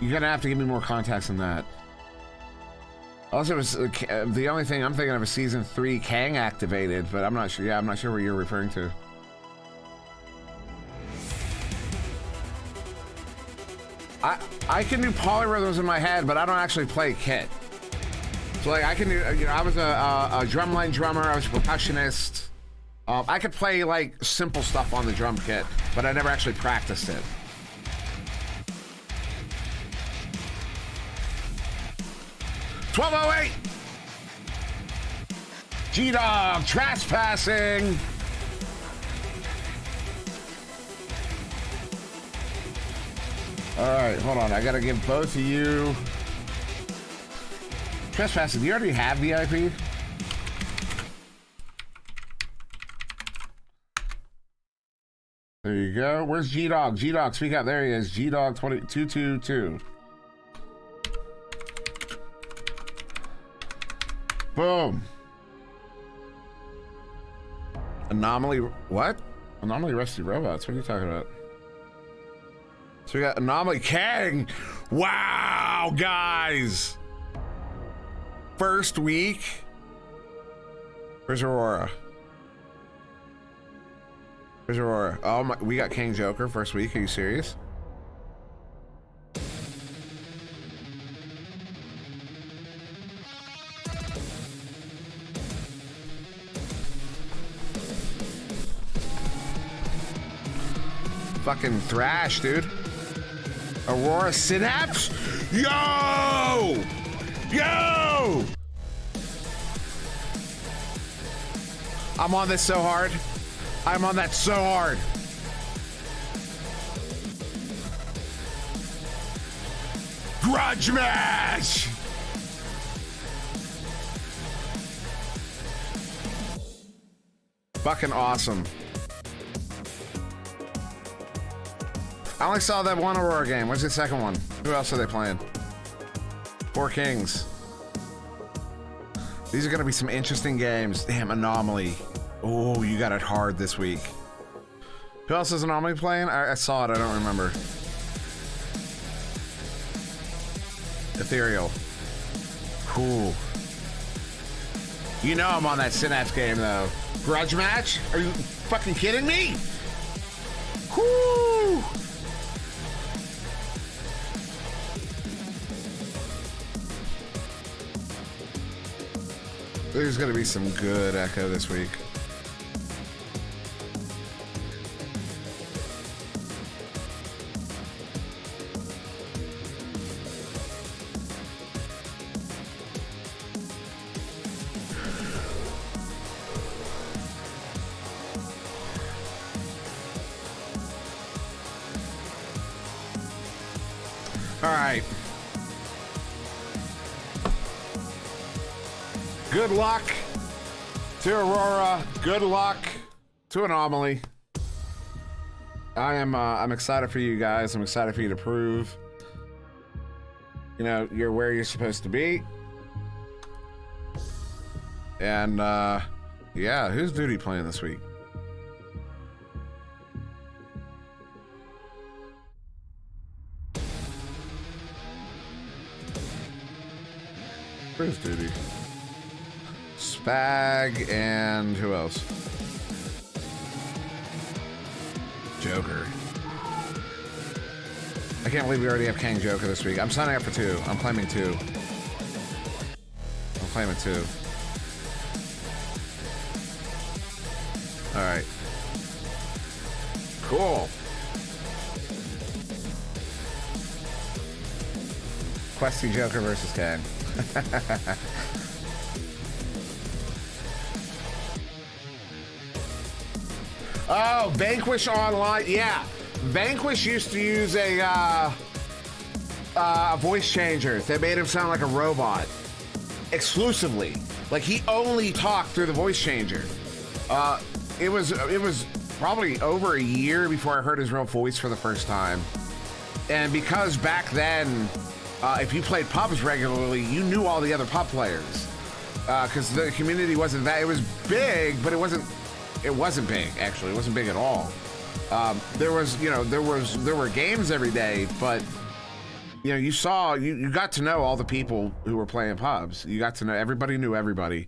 You're gonna have to give me more context than that. Also, it was the only thing I'm thinking of is season 3 Kang activated, but I'm not sure. Yeah, I'm not sure what you're referring to. I can do polyrhythms in my head, but I don't actually play kit. So like I can do, you know, I was a drumline drummer. I was a percussionist. I could play like simple stuff on the drum kit, but I never actually practiced it. $12.08. G-Dog trespassing. All right, hold on. I gotta give both of you trespassing. Do you already have VIP? There you go. Where's G-Dog? G-Dog, speak up. There he is. G-Dog 222. Boom. Anomaly. What? Anomaly Rusty Robots. What are you talking about? So we got Anomaly Kang. Wow, guys. First week. Where's Aurora? Where's Aurora? Oh my, we got King Joker first week. Are you serious? Fucking thrash, dude. Aurora Synapse? Yo! Yo! I'm on this so hard. I'm on that so hard. Grudge match! Fucking awesome. I only saw that one Aurora game. What's the second one? Who else are they playing? Four Kings. These are gonna be some interesting games. Damn, Anomaly. Oh, you got it hard this week. Who else is Anomaly playing? I saw it, I don't remember. Ethereal. Cool. You know I'm on that Synapse game though. Grudge match? Are you fucking kidding me? Whoo! There's gonna be some good Echo this week. All right. Good luck to Aurora. Good luck to Anomaly. I'm excited for you guys. I'm excited for you to prove, you know, you're where you're supposed to be. And yeah, who's Duty playing this week? Where's Duty? Spag and who else? Joker. I can't believe we already have Kang Joker this week. I'm signing up for 2. I'm claiming 2. I'm claiming 2. All right. Cool. Questy Joker versus Kang. Oh, Vanquish Online. Yeah. Vanquish used to use a voice changer that made him sound like a robot. Exclusively. Like, he only talked through the voice changer. It was probably over a year before I heard his real voice for the first time. And because back then, if you played pubs regularly, you knew all the other pub players. Because the community wasn't that, it was big, but it wasn't big, actually. It wasn't big at all. There were games every day, but you know, you got to know all the people who were playing pubs. You got to know, everybody knew everybody.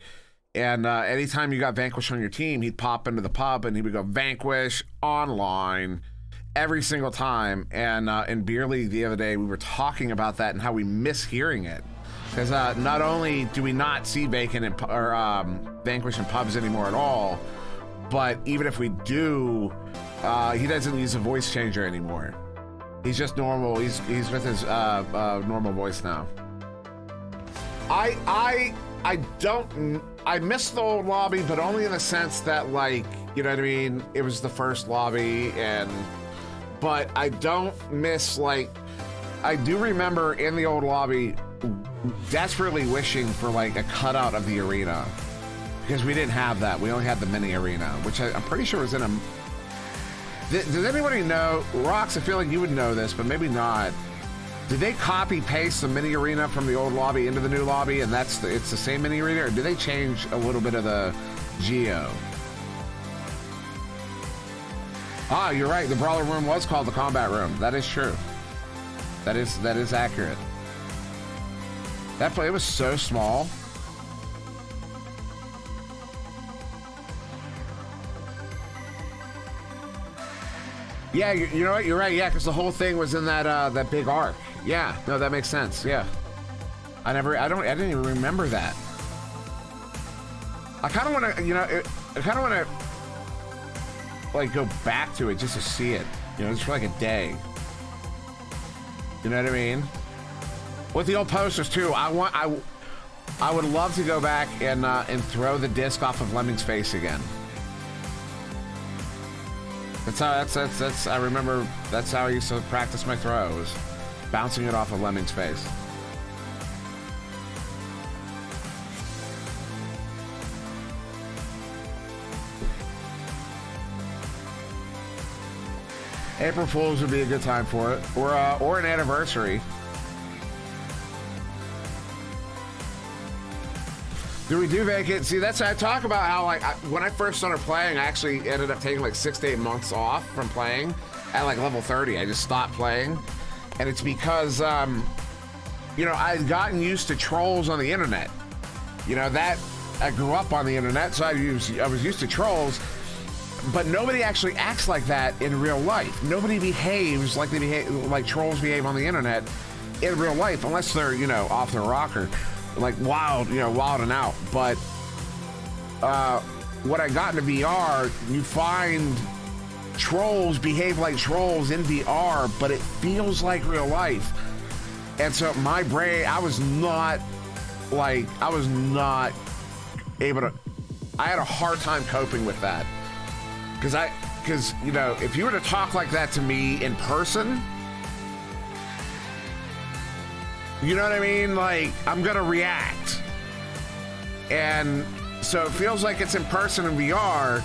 And anytime you got Vanquish on your team, he'd pop into the pub and he would go Vanquish Online every single time. And in Beer League the other day, we were talking about that and how we miss hearing it. Because not only do we not see Vanquish in pubs anymore at all, but even if we do, he doesn't use a voice changer anymore. He's just normal. He's with his normal voice now. I miss the old lobby, but only in the sense that, like, you know what I mean? It was the first lobby, but I don't miss, like, I do remember in the old lobby desperately wishing for like a cutout of the arena, because we didn't have that. We only had the mini arena, which I'm pretty sure was in a... Does anybody know? Rox, I feel like you would know this, but maybe not. Did they copy paste the mini arena from the old lobby into the new lobby, and it's the same mini arena, or did they change a little bit of the geo? Ah, you're right. The brawler room was called the combat room. That is true. That is accurate. That play was so small. Yeah, you know what? You're right. Yeah, because the whole thing was in that big arc. Yeah, no, that makes sense. Yeah, I didn't even remember that. I kind of want to, you know, I kind of want to like go back to it just to see it. You know, just for like a day. You know what I mean? With the old posters too. I would love to go back and throw the disc off of Lemming's face again. That's I remember that's how I used to practice my throw, was bouncing it off of Lemming's face. April Fools would be a good time for it, or an anniversary. Do we do vacant? See, that's I talk about how, like, when I first started playing, I actually ended up taking like 6 to 8 months off from playing at like level 30. I just stopped playing, and it's because you know, I'd gotten used to trolls on the internet. You know, that I grew up on the internet, so I was used to trolls, but nobody actually acts like that in real life. Nobody behaves like like trolls behave on the internet in real life, unless they're, you know, off their rocker, like wild, you know, wild and out. But when I got into VR, you find trolls behave like trolls in VR, but it feels like real life. And so my brain, I was not able to, I had a hard time coping with that. Because, you know, if you were to talk like that to me in person, you know what I mean? Like, I'm gonna react. And so it feels like it's in person in VR,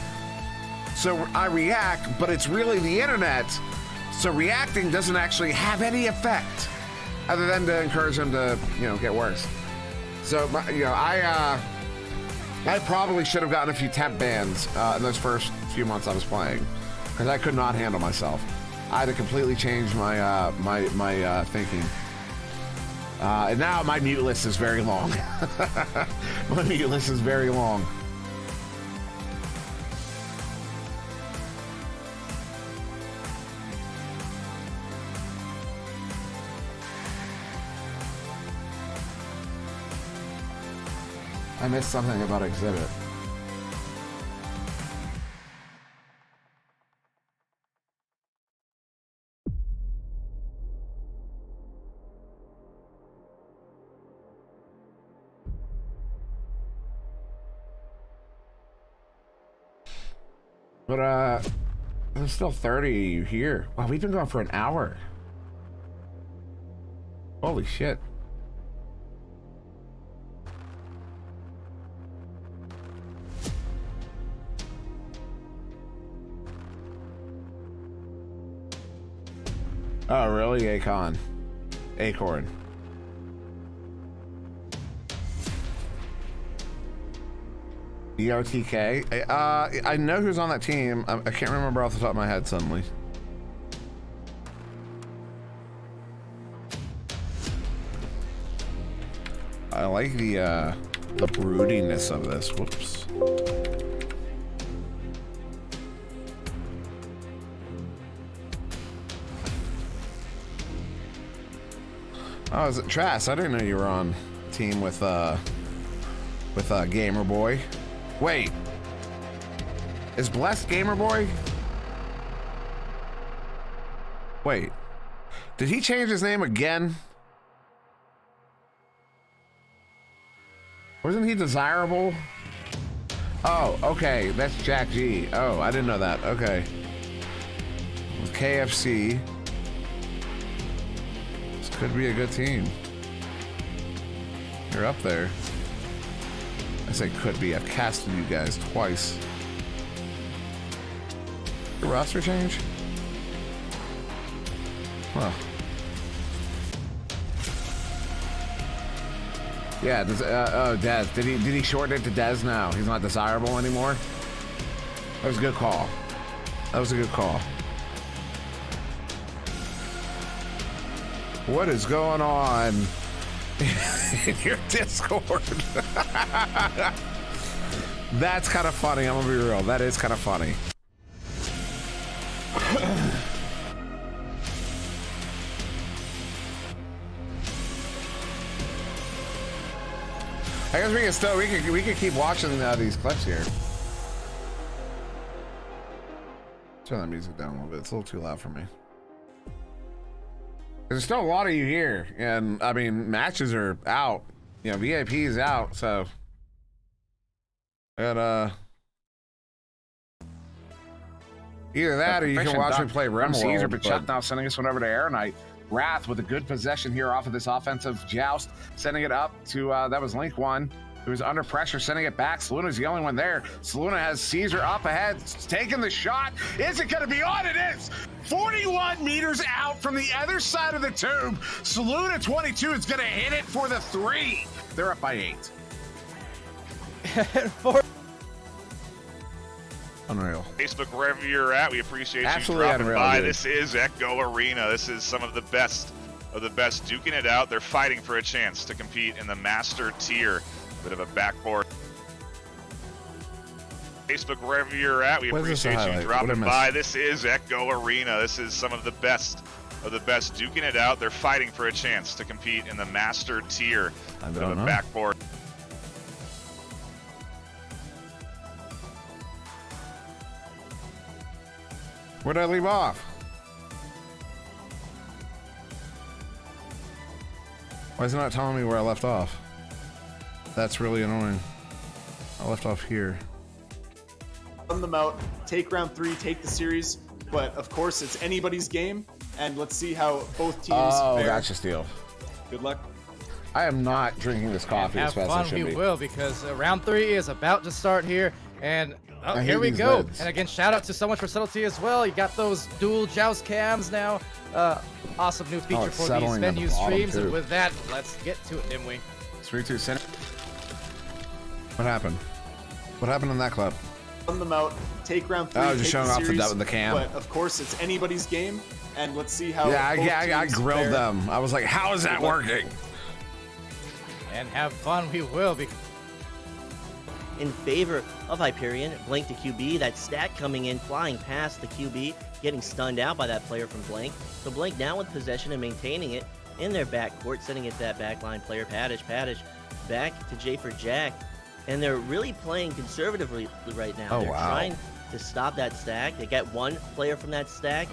so I react, but it's really the internet, so reacting doesn't actually have any effect other than to encourage them to, you know, get worse. So, you know, I probably should have gotten a few temp bans in those first few months I was playing, because I could not handle myself. I had to completely change my my thinking. And now my mute list is very long. My mute list is very long. I missed something about Exhibit. But there's still 30 here. Wow, we've been going for an hour. Holy shit. Oh, really? Acorn. ERTK. I know who's on that team. I can't remember off the top of my head suddenly. I like the broodiness of this. Whoops. Oh, is it Trass? I didn't know you were on team with Gamer Boy. Wait, is Blessed Gamer Boy? Wait, did he change his name again? Wasn't he Desirable? Oh, okay, that's Jack G. Oh, I didn't know that. Okay. With KFC. This could be a good team. You're up there. I say could be. I've casted you guys twice. The roster change? Huh. Yeah, oh, Dez. Did he shorten it to Dez now? He's not desirable anymore? That was a good call. That was a good call. What is going on in your Discord? That's kind of funny. I'm gonna be real. That is kind of funny. I guess we can still we can keep watching these clips here. Turn that music down a little bit. It's a little too loud for me. There's still a lot of you here, and I mean matches are out. You know, VIP is out, so. And either that or you can watch me play Rim Caesar, but Chuck now sending us one over to Air Knight. Wrath with a good possession here off of this offensive joust, sending it up to that was Link One, who was under pressure, sending it back. Saluna's the only one there. Saluna has Caesar up ahead, taking the shot. Is it going to be on? It is. 41 meters out from the other side of the tube. Saluna 22 is going to hit it for the 3. They're up by 8. Unreal. Facebook, wherever you're at, we appreciate you dropping by. This is Echo Arena. This is some of the best duking it out. They're fighting for a chance to compete in the master tier. Bit of a backboard Facebook, wherever you're at, we appreciate you dropping by. This is Echo Arena. This is some of the best duking it out. They're fighting for a chance to compete in the master tier of the backboard. Where'd I leave off? Why is it not telling me where I left off? That's really annoying. I left off here. Run them out, take round 3, take the series, but of course it's anybody's game, and let's see how both teams fare. Gotcha, Steel. Good luck. I am not drinking this coffee as fast as I should be. We will, because round 3 is about to start here, and here we go. Lids. And again, shout out to So Much for Subtlety as well. You got those dual joust cams now. Awesome new feature for these menu streams. Too. And with that, let's get to it, Dimwee. 3-2 center. What happened? What happened in that club? Run them out, take round 3, just take showing the off series, the cam. but of course it's anybody's game, and let's see how I grilled fare. them. I was like, how is that working? And have fun, we will. In favor of Hyperion, Blank to QB, that stack coming in, flying past the QB, getting stunned out by that player from Blank. So Blank now with possession and maintaining it in their backcourt, sending it to that backline player, Paddish back to J for Jack. And they're really playing conservatively right now. They're trying to stop that stack. They got one player from that stack,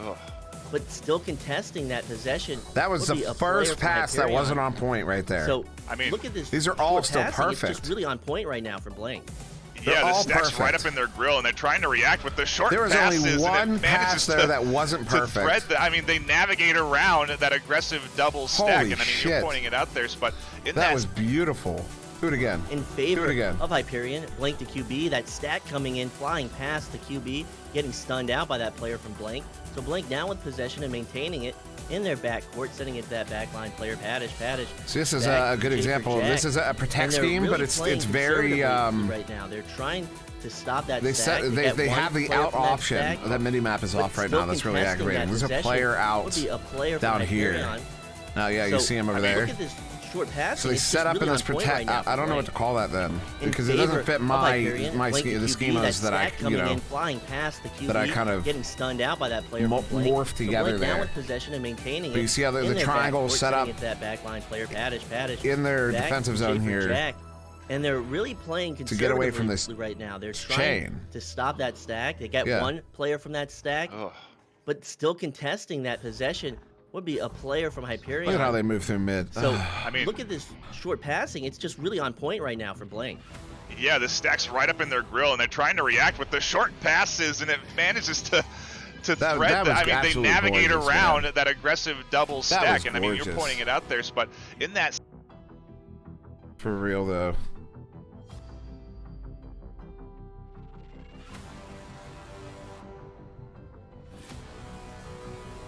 but still contesting that possession. That was the first pass that wasn't on point right there. So, I mean, look at this. These are all still perfect. It's just really on point right now for Blank. Yeah, the stack's right up in their grill, and they're trying to react with the short passes. There was only one pass there that wasn't perfect. I mean, they navigate around that aggressive double stack, and I mean, you're pointing it out there, but that was beautiful. Do it again. In favor of Hyperion, Blank to QB, that stack coming in, flying past the QB, getting stunned out by that player from Blank. So Blank now with possession and maintaining it in their backcourt, sending it to that backline player, Paddish. So this is a good example. This is a protect scheme, but it's very right now. They're trying to stop that stack. They have the out option. That mini map is off right now. That's really aggravating. There's a player out down here. Now, yeah, you see him over there. Look at this short pass. So they set up in this protect. I don't know what to call that then, because it doesn't fit the schemas that I flying past the QB, that I kind of getting stunned out by that player morph together there. With possession and maintaining but you see how the triangle is set up that backline player, Paddish, in their defensive zone here. And they're really playing to get away from this right now. They're trying to stop that stack. They got one player from that stack, but still contesting that possession would be a player from Hyperion. Look at how they move through mid. So, I mean, look at this short passing. It's just really on point right now for Blank. Yeah, the stack's right up in their grill, and they're trying to react with the short passes, and it manages to thread. I mean, they navigate around that aggressive double stack, and I mean, you're pointing it out there, but in that. For real, though.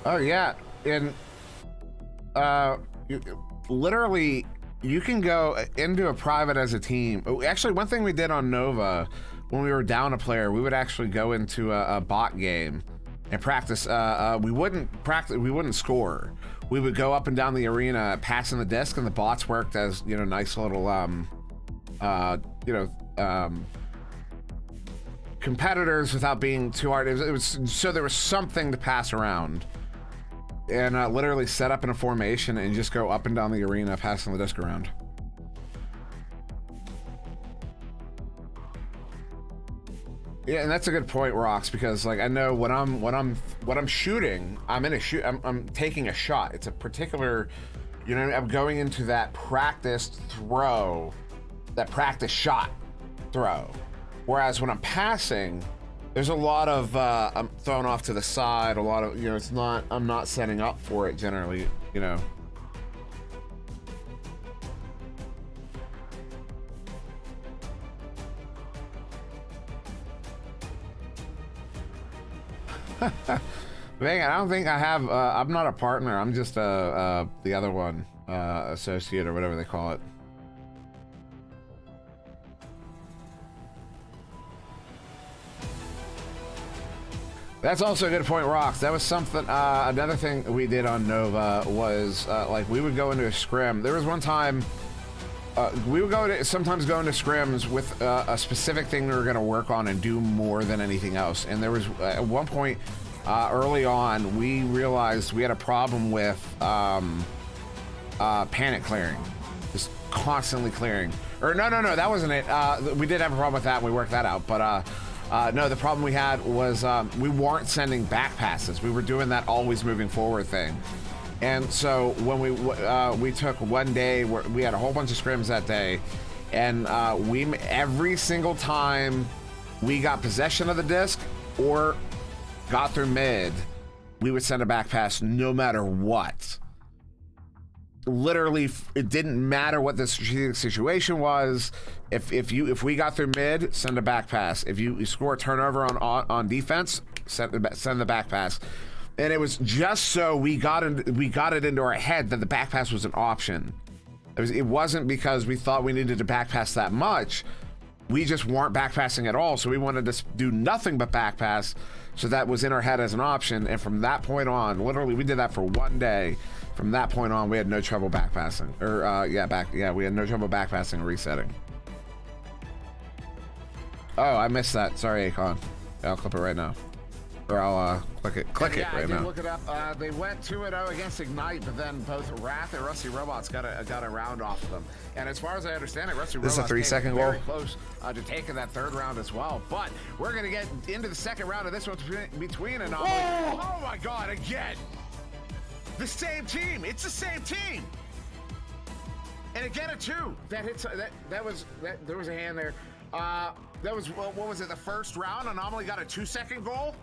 Oh, yeah. And literally, you can go into a private as a team. Actually, one thing we did on Nova, when we were down a player, we would actually go into a bot game and practice. We wouldn't score. We would go up and down the arena, passing the disc, and the bots worked as nice little competitors without being too hard. It was so there was something to pass around. And literally set up in a formation and just go up and down the arena, passing the disc around. Yeah, and that's a good point, Rox, because like I know when I'm shooting, I'm taking a shot. It's a particular, I'm going into that practiced throw, that practice shot throw. Whereas when I'm passing, there's a lot of I'm thrown off to the side. A lot of I'm not setting up for it generally. Dang, I don't think I have. I'm not a partner. I'm just the other one, associate or whatever they call it. That's also a good point, Rox. That was something, another thing we did on Nova was, like, we would go into a scrim. There was one time we would sometimes go into scrims with a specific thing we were going to work on and do more than anything else. And there was at one point early on, we realized we had a problem with panic clearing, just constantly clearing. Or no, that wasn't it. We did have a problem with that. And we worked that out, but no, the problem we had was we weren't sending back passes. We were doing that always moving forward thing. And so when we took one day where we had a whole bunch of scrims that day, and every single time we got possession of the disc or got through mid, we would send a back pass no matter what. Literally, it didn't matter what the strategic situation was. If we got through mid, send a back pass. If you score a turnover on defense, send the back pass. And it was just so we got it into our head that the back pass was an option. It wasn't because we thought we needed to back pass that much. We just weren't back passing at all. So we wanted to do nothing but back pass. So that was in our head as an option. And from that point on, literally, we did that for one day. From that point on, we had no trouble back passing. We had no trouble back passing and resetting. Oh, I missed that. Sorry, Akon. I'll clip it right now. Or I'll click it right now. Look it up. They went 2-0 against Ignite, but then both Wrath and Rusty Robots got a round off of them. And as far as I understand it, Rusty Robots came very close to taking that third round as well. But we're gonna get into the second round of this one between Anomaly. Oh my God! Again, the same team. It's the same team. And again, a 2 that hits. There was a hand there. That was what was it? The first round, Anomaly got a 2-second goal.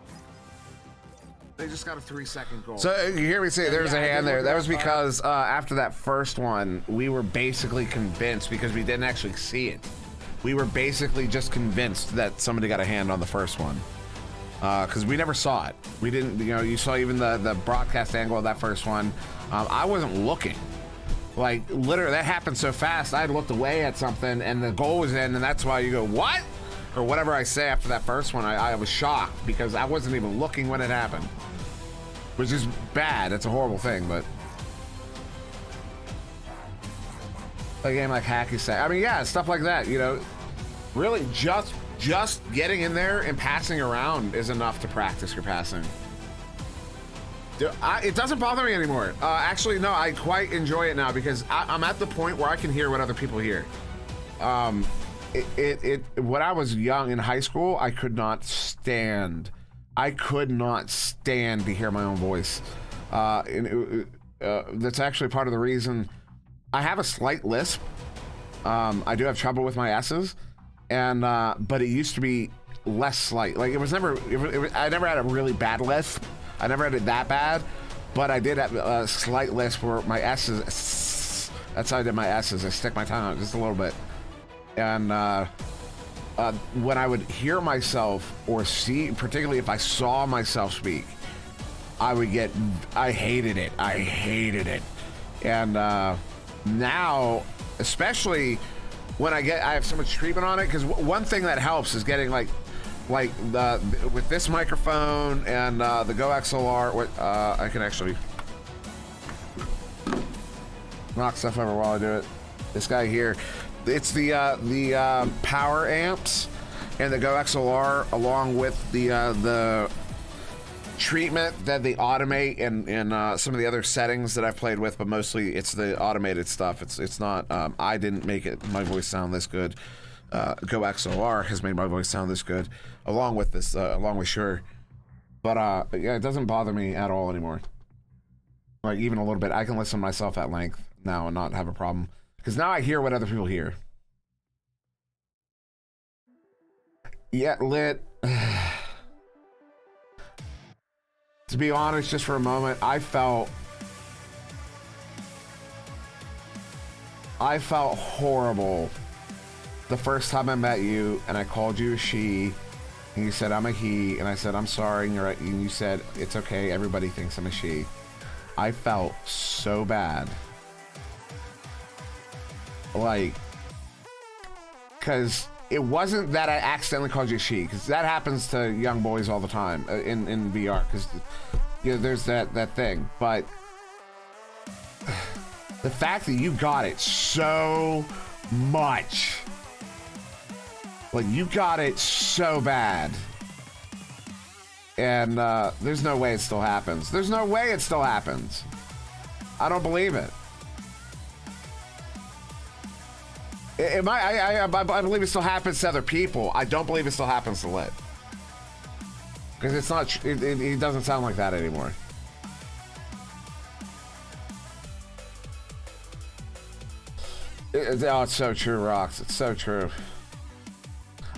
They just got a 3-second goal. So you hear me say there's a hand there. That was because after that first one, we were basically convinced, because we didn't actually see it. We were basically just convinced that somebody got a hand on the first one. Because we never saw it. We didn't, you saw even the broadcast angle of that first one. I wasn't looking. Like, literally, that happened so fast, I looked away at something and the goal was in, and that's why you go, what? Or whatever I say after that first one, I was shocked because I wasn't even looking when it happened. Which is bad, it's a horrible thing, but. A game like Hacky said, I mean, yeah, stuff like that, really just getting in there and passing around is enough to practice your passing. It doesn't bother me anymore. Actually, no, I quite enjoy it now because I'm at the point where I can hear what other people hear. When I was young in high school, I could not stand to hear my own voice. That's actually part of the reason I have a slight lisp. I do have trouble with my S's, and but it used to be less slight. Like I never had a really bad lisp. I never had it that bad, but I did have a slight lisp where my S's, that's how I did my S's. I stick my tongue out just a little bit. And when I would hear myself or see, particularly if I saw myself speak, I hated it. And now, especially when I have so much treatment on it, because one thing that helps is getting like with this microphone and the Go XLR, I can actually knock stuff over while I do it. This guy here, it's the power amps and the Go XLR, along with the treatment that they automate and some of the other settings that I've played with, but mostly it's the automated stuff. It's not. I didn't make my voice sound this good. Go XLR has made my voice sound this good, along with this, along with Shure. But yeah, it doesn't bother me at all anymore. Like even a little bit, I can listen to myself at length now and not have a problem because now I hear what other people hear. Yeah, lit. To be honest, just for a moment, I felt horrible the first time I met you and I called you a she and you said I'm a he and I said I'm sorry and you said it's okay, everybody thinks I'm a she. I felt so bad, like, because it wasn't that I accidentally called you a she, because that happens to young boys all the time in VR, because there's that thing, but the fact that you got it so much. Like, you got it so bad. And there's no way it still happens. There's no way it still happens. I don't believe it. I believe it still happens to other people. I don't believe it still happens to Lit. Because it's not, it doesn't sound like that anymore. Oh, it's so true, Rox. It's so true.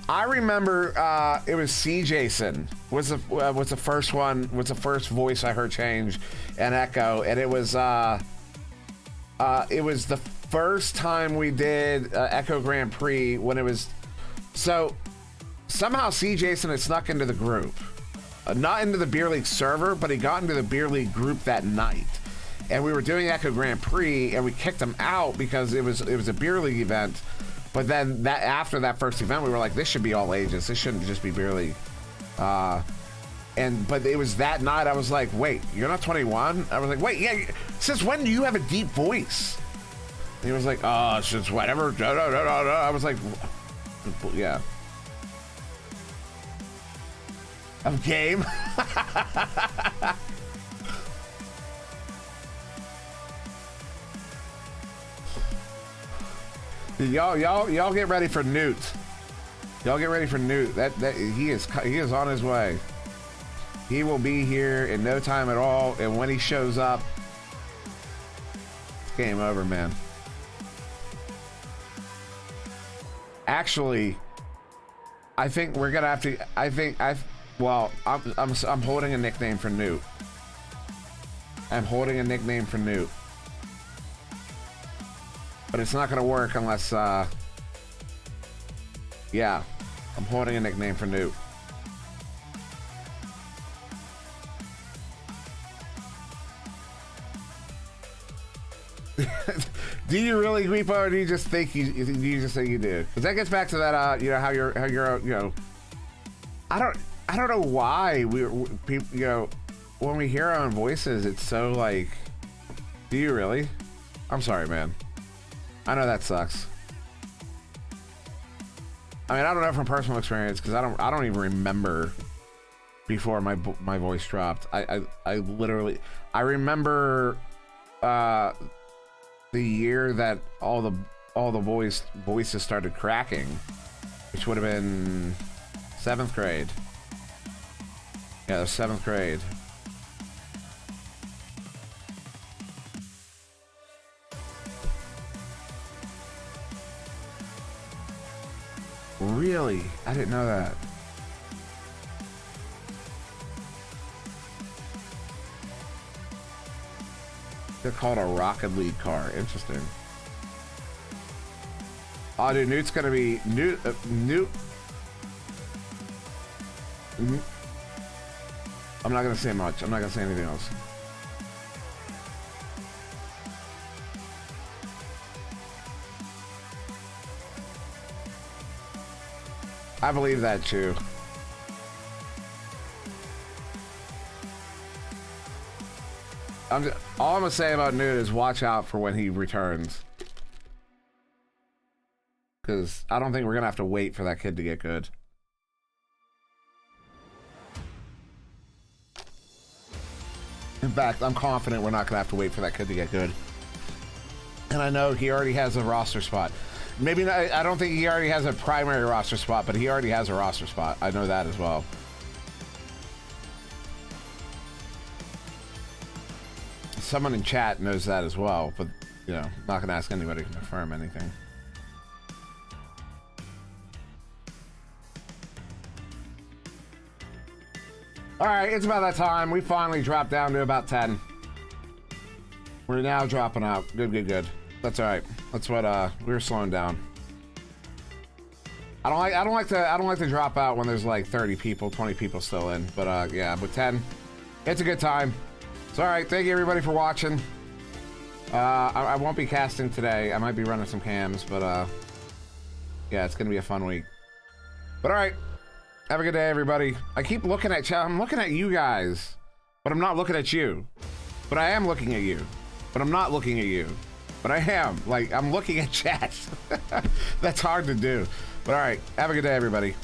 I remember it was C. Jason was the first one, was the first voice I heard change and echo, and it was the first time we did Echo Grand Prix when it was, so somehow C. Jason had snuck into the group, not into the Beer League server, but he got into the Beer League group that night. And we were doing Echo Grand Prix, and we kicked him out because it was a Beer League event. But then after that first event, we were like, this should be all ages. This shouldn't just be Beer League. But it was that night. I was like, wait, you're not 21? I was like, wait, yeah. Since when do you have a deep voice? And he was like, oh, since whatever. I was like, yeah. Of game. Y'all get ready for Newt. Y'all get ready for Newt. That he is on his way. He will be here in no time at all, and when he shows up, it's game over, man. Actually, I think we're gonna have to. I'm holding a nickname for Newt. I'm holding a nickname for Newt. But it's not gonna work unless, yeah, I'm holding a nickname for Newt. Do you really, Guipo, or do you just think you just think you do? Because that gets back to that, you know, how you're, you know, I don't know why people, you know, when we hear our own voices, it's so like, do you really? I'm sorry, man. I know that sucks. I mean, I don't know from personal experience because I don't even remember before my voice dropped. I literally remember the year that all the voices started cracking, which would have been 7th grade. Yeah, the 7th grade. Really? I didn't know that. They're called a Rocket League car. Interesting. Oh, dude, Newt's gonna be Newt. I'm not gonna say much. I'm not gonna say anything else. I believe that too. All I'm gonna say about Newt is watch out for when he returns, because I don't think we're gonna have to wait for that kid to get good. In fact, I'm confident we're not gonna have to wait for that kid to get good. And I know he already has a roster spot. Maybe not, I don't think he already has a primary roster spot, but he already has a roster spot. I know that as well. Someone in chat knows that as well, but you know, I'm not gonna ask anybody to confirm anything. All right, it's about that time. We finally dropped down to about 10. We're now dropping out. Good. That's all right. That's what we were slowing down. I don't like to drop out when there's like 30 people, 20 people still in. But yeah, with 10, it's a good time. It's all right. Thank you everybody for watching. I won't be casting today. I might be running some cams, but yeah, it's gonna be a fun week. But all right, have a good day, everybody. I keep looking at chat. I'm looking at you guys, but I'm not looking at you. But I am looking at you, but I'm not looking at you. but I am. Like, I'm looking at chat. That's hard to do. But all right, have a good day, everybody.